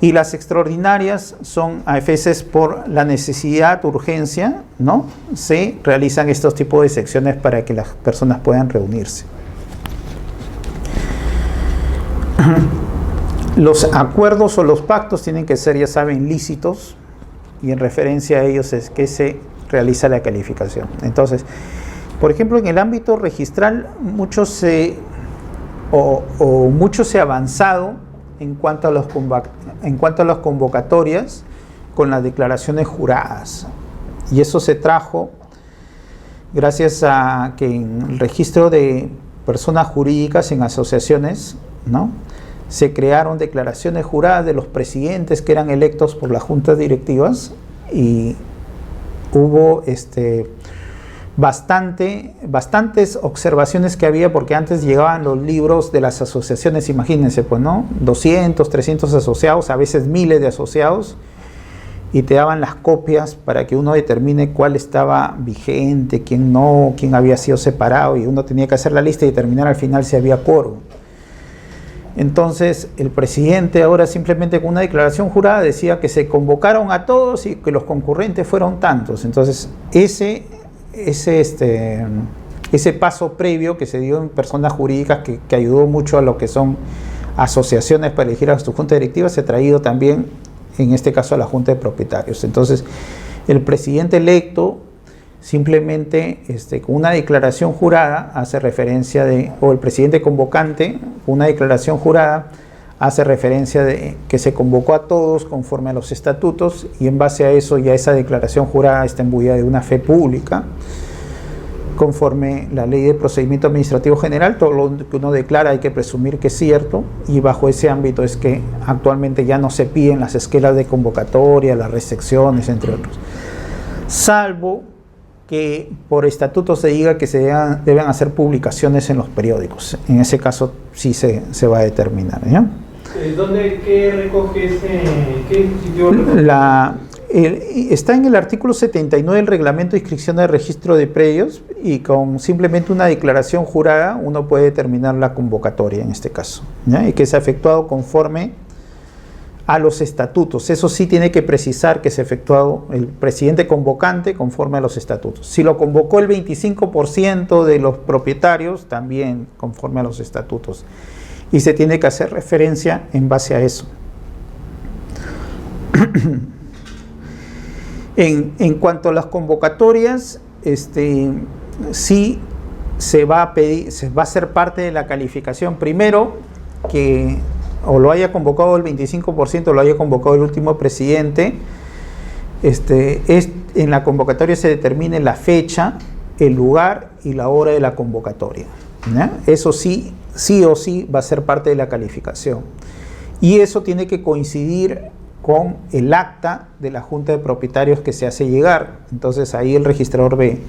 Y las extraordinarias son a veces por la necesidad, urgencia, ¿no? Se realizan estos tipos de secciones para que las personas puedan reunirse. Los acuerdos o los pactos tienen que ser, ya saben, lícitos, y en referencia a ellos es que se realiza la calificación. Entonces, por ejemplo, en el ámbito registral, mucho se ha avanzado en cuanto a las convocatorias con las declaraciones juradas. Y eso se trajo gracias a que en el registro de personas jurídicas en asociaciones, ¿no?, se crearon declaraciones juradas de los presidentes que eran electos por las juntas directivas, y hubo bastantes observaciones que había, porque antes llegaban los libros de las asociaciones, imagínense, pues, ¿no? 200, 300 asociados, a veces miles de asociados, y te daban las copias para que uno determine cuál estaba vigente, quién no, quién había sido separado, y uno tenía que hacer la lista y determinar al final si había quórum. Entonces el presidente ahora simplemente con una declaración jurada decía que se convocaron a todos y que los concurrentes fueron tantos. Entonces ese paso previo que se dio en personas jurídicas que ayudó mucho a lo que son asociaciones para elegir a su junta directiva, se ha traído también en este caso a la junta de propietarios. Entonces el presidente electo simplemente con una declaración jurada hace referencia o el presidente convocante con una declaración jurada hace referencia de que se convocó a todos conforme a los estatutos, y en base a eso ya esa declaración jurada está imbuida de una fe pública conforme la ley de procedimiento administrativo general. Todo lo que uno declara hay que presumir que es cierto, y bajo ese ámbito es que actualmente ya no se piden las esquelas de convocatoria, las recepciones, entre otros, salvo que por estatuto se diga que deben hacer publicaciones en los periódicos. En ese caso sí se va a determinar, ¿ya? ¿Qué recoge qué sitio recoge? Está en el artículo 79 del reglamento de inscripción de registro de predios, y con simplemente una declaración jurada uno puede determinar la convocatoria en este caso, ¿ya? Y que se ha efectuado conforme a los estatutos. Eso sí tiene que precisar que se ha efectuado el presidente convocante conforme a los estatutos. Si lo convocó el 25% de los propietarios, también conforme a los estatutos. Y se tiene que hacer referencia en base a eso. En cuanto a las convocatorias, sí se va a pedir, se va a hacer parte de la calificación. Primero, que o lo haya convocado el 25% o lo haya convocado el último presidente, en la convocatoria se determine la fecha, el lugar y la hora de la convocatoria, ¿ya? Eso sí o sí va a ser parte de la calificación, y eso tiene que coincidir con el acta de la junta de propietarios que se hace llegar. Entonces ahí el registrador ve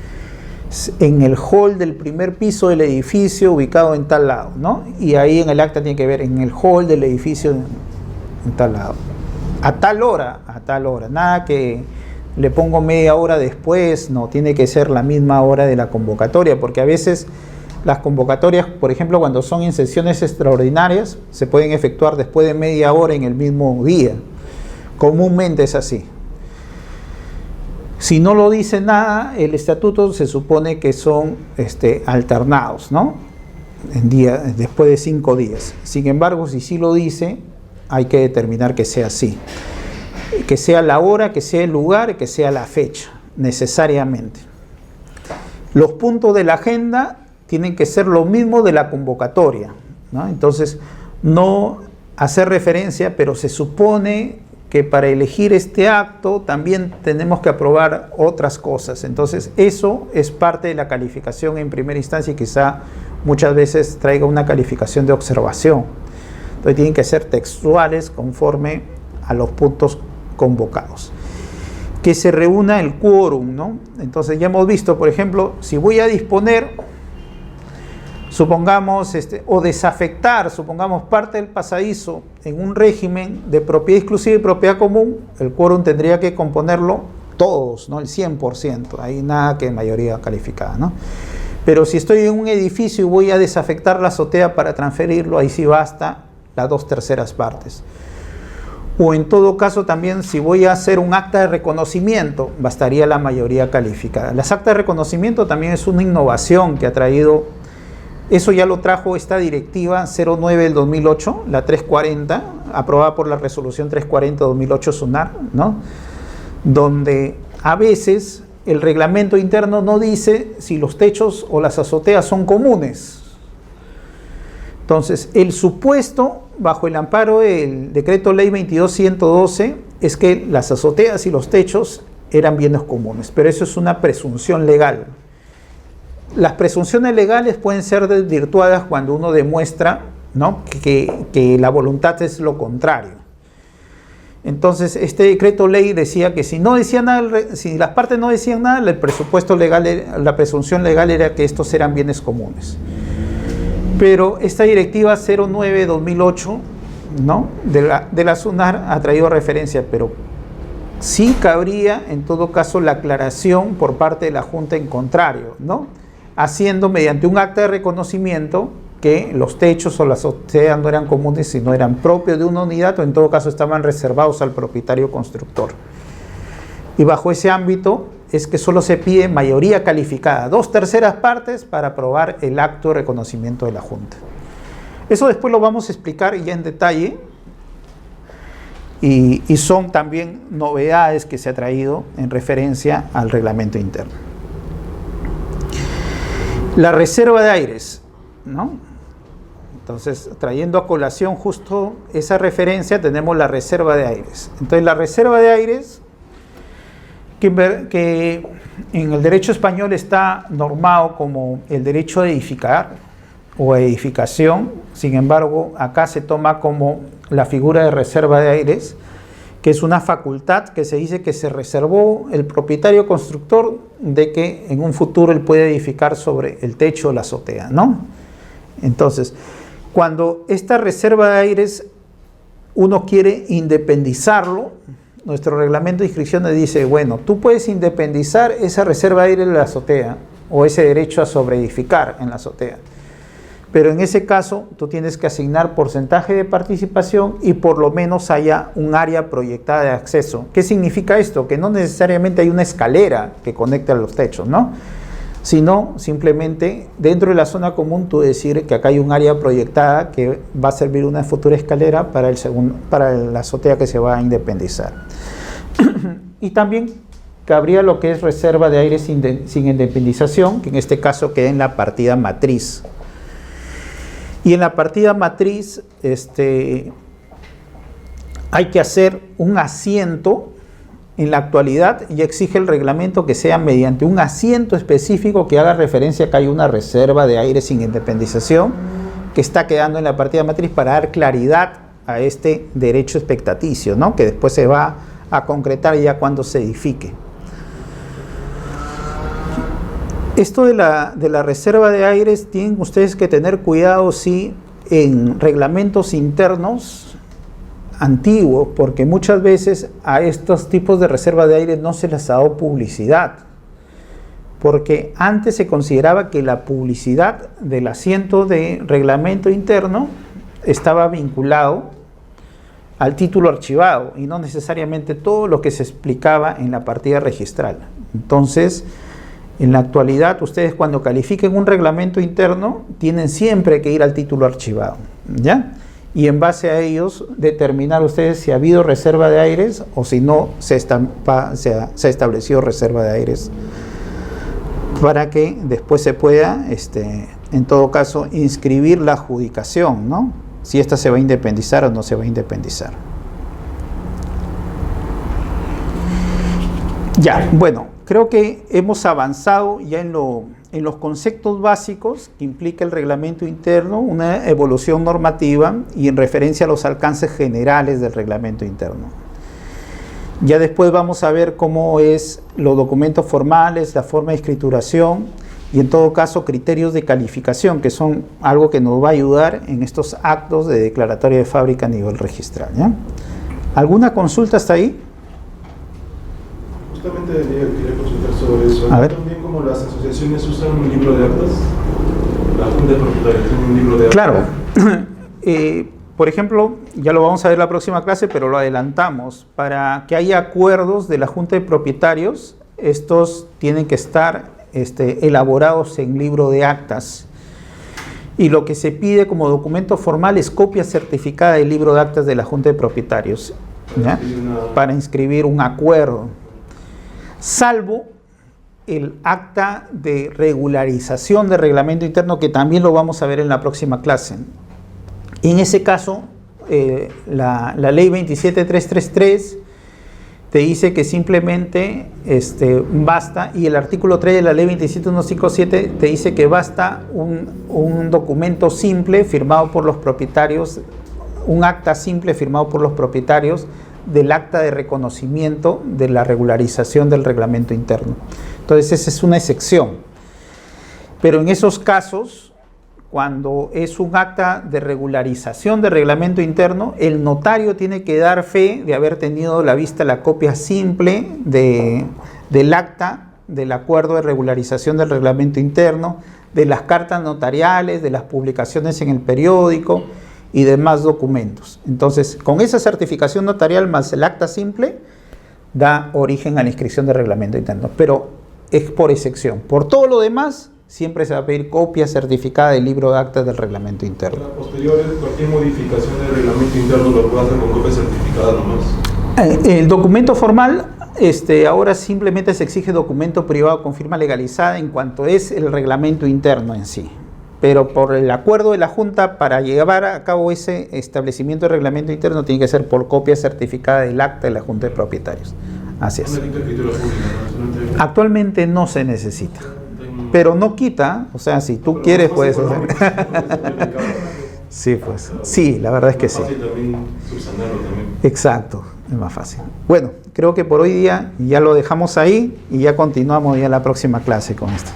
en el hall del primer piso del edificio ubicado en tal lado, ¿no? Y ahí en el acta tiene que ver en el hall del edificio en tal lado, a tal hora, nada que le pongo media hora después, no, tiene que ser la misma hora de la convocatoria, porque a veces las convocatorias, por ejemplo, cuando son en sesiones extraordinarias, se pueden efectuar después de media hora en el mismo día. Comúnmente es así. Si no lo dice nada, el estatuto se supone que son alternados, ¿no? Después de 5 días. Sin embargo, si sí lo dice, hay que determinar que sea así. Que sea la hora, que sea el lugar, que sea la fecha, necesariamente. Los puntos de la agenda tienen que ser lo mismo de la convocatoria, ¿no? Entonces, no hacer referencia, pero se supone que para elegir este acto también tenemos que aprobar otras cosas. Entonces eso es parte de la calificación en primera instancia, y quizá muchas veces traiga una calificación de observación. Entonces tienen que ser textuales conforme a los puntos convocados. Que se reúna el quórum, ¿no? Entonces ya hemos visto, por ejemplo, si voy a disponer, supongamos, o desafectar, supongamos, parte del pasadizo en un régimen de propiedad exclusiva y propiedad común, el quórum tendría que componerlo todos, ¿no? El 100%, ahí nada que mayoría calificada, ¿no? Pero si estoy en un edificio y voy a desafectar la azotea para transferirlo, ahí sí basta las 2/3 partes. O en todo caso también, si voy a hacer un acta de reconocimiento, bastaría la mayoría calificada. Las actas de reconocimiento también es una innovación que ha traído, eso ya lo trajo esta directiva 09 del 2008, la 340, aprobada por la resolución 340-2008 SUNAR, ¿no? Donde a veces el reglamento interno no dice si los techos o las azoteas son comunes. Entonces, el supuesto bajo el amparo del decreto ley 22.112 es que las azoteas y los techos eran bienes comunes, pero eso es una presunción legal. Las presunciones legales pueden ser desvirtuadas cuando uno demuestra, ¿no?, que la voluntad es lo contrario. Entonces, este decreto ley decía que si no decía nada, si las partes no decían nada, el presupuesto legal, la presunción legal era que estos eran bienes comunes. Pero esta directiva 09-2008, ¿no?, de la SUNAR ha traído referencia, pero sí cabría en todo caso la aclaración por parte de la Junta en contrario, ¿no?, haciendo mediante un acta de reconocimiento que los techos o las azoteas no eran comunes, sino eran propios de una unidad, o en todo caso estaban reservados al propietario constructor. Y bajo ese ámbito es que solo se pide mayoría calificada, 2/3 partes para aprobar el acto de reconocimiento de la Junta. Eso después lo vamos a explicar ya en detalle, y son también novedades que se ha traído en referencia al reglamento interno. La reserva de aires, ¿no? Entonces, trayendo a colación justo esa referencia, tenemos la reserva de aires. Entonces, la reserva de aires, que en el derecho español está normado como el derecho a edificar o edificación, sin embargo, acá se toma como la figura de reserva de aires, que es una facultad que se dice que se reservó el propietario constructor de que en un futuro él puede edificar sobre el techo o la azotea, ¿no? Entonces, cuando esta reserva de aires uno quiere independizarlo, nuestro reglamento de inscripciones dice, bueno, tú puedes independizar esa reserva de aire de la azotea o ese derecho a sobreedificar en la azotea. Pero en ese caso, tú tienes que asignar porcentaje de participación y por lo menos haya un área proyectada de acceso. ¿Qué significa esto? Que no necesariamente hay una escalera que conecte a los techos, ¿no?, sino simplemente dentro de la zona común tú decir que acá hay un área proyectada que va a servir una futura escalera para la azotea que se va a independizar. Y también cabría lo que es reserva de aire sin independización, que en este caso queda en la partida matriz. Y en la partida matriz hay que hacer un asiento. En la actualidad ya exige el reglamento que sea mediante un asiento específico que haga referencia a que hay una reserva de aire sin independización que está quedando en la partida matriz para dar claridad a este derecho expectaticio, ¿no?, que después se va a concretar ya cuando se edifique. Esto de la reserva de aires tienen ustedes que tener cuidado si en reglamentos internos antiguos, porque muchas veces a estos tipos de reserva de aire no se les ha dado publicidad, porque antes se consideraba que la publicidad del asiento de reglamento interno estaba vinculado al título archivado y no necesariamente todo lo que se explicaba en la partida registral. Entonces, en la actualidad, ustedes cuando califiquen un reglamento interno tienen siempre que ir al título archivado, ¿ya?, y en base a ellos determinar ustedes si ha habido reserva de aires o si no se ha establecido reserva de aires, para que después se pueda, en todo caso, inscribir la adjudicación, ¿no?, si esta se va a independizar o no se va a independizar. Ya, bueno, creo que hemos avanzado ya en los conceptos básicos que implica el reglamento interno, una evolución normativa y en referencia a los alcances generales del reglamento interno. Ya después vamos a ver cómo es los documentos formales, la forma de escrituración y en todo caso criterios de calificación, que son algo que nos va a ayudar en estos actos de declaratoria de fábrica a nivel registral, ¿ya? ¿Alguna consulta hasta ahí? Justamente quería consultar sobre eso. A ver. También como las asociaciones usan un libro de actas, la Junta de Propietarios tiene un libro de actas. Claro. por ejemplo, ya lo vamos a ver la próxima clase, pero lo adelantamos. Para que haya acuerdos de la Junta de Propietarios, estos tienen que estar elaborados en libro de actas. Y lo que se pide como documento formal es copia certificada del libro de actas de la Junta de Propietarios, ¿ya? Para inscribir un acuerdo. Salvo el acta de regularización de reglamento interno, que también lo vamos a ver en la próxima clase. En ese caso, la ley 27333 te dice que simplemente basta, y el artículo 3 de la ley 27157 te dice que basta un documento simple firmado por los propietarios, un acta simple firmado por los propietarios del acta de reconocimiento de la regularización del reglamento interno. Entonces esa es una excepción. Pero en esos casos, cuando es un acta de regularización de reglamento interno, el notario tiene que dar fe de haber tenido a la vista la copia simple del acta del acuerdo de regularización del reglamento interno, de las cartas notariales, de las publicaciones en el periódico y demás documentos. Entonces, con esa certificación notarial más el acta simple, da origen a la inscripción de reglamento interno, pero es por excepción. Por todo lo demás, siempre se va a pedir copia certificada del libro de actas del reglamento interno. Para posteriores, cualquier modificación del reglamento interno lo puede hacer con copia certificada nomás. El documento formal, ahora simplemente se exige documento privado con firma legalizada en cuanto es el reglamento interno en sí. Pero por el acuerdo de la Junta, para llevar a cabo ese establecimiento de reglamento interno, tiene que ser por copia certificada del acta de la Junta de Propietarios. Así es. Actualmente no se necesita, pero no quita, o sea, si tú quieres puedes hacer. Sí, pues. Sí, la verdad es que sí. Es más fácil también subsanarlo también. Exacto, es más fácil. Bueno, creo que por hoy día ya lo dejamos ahí y ya continuamos ya la próxima clase con esto.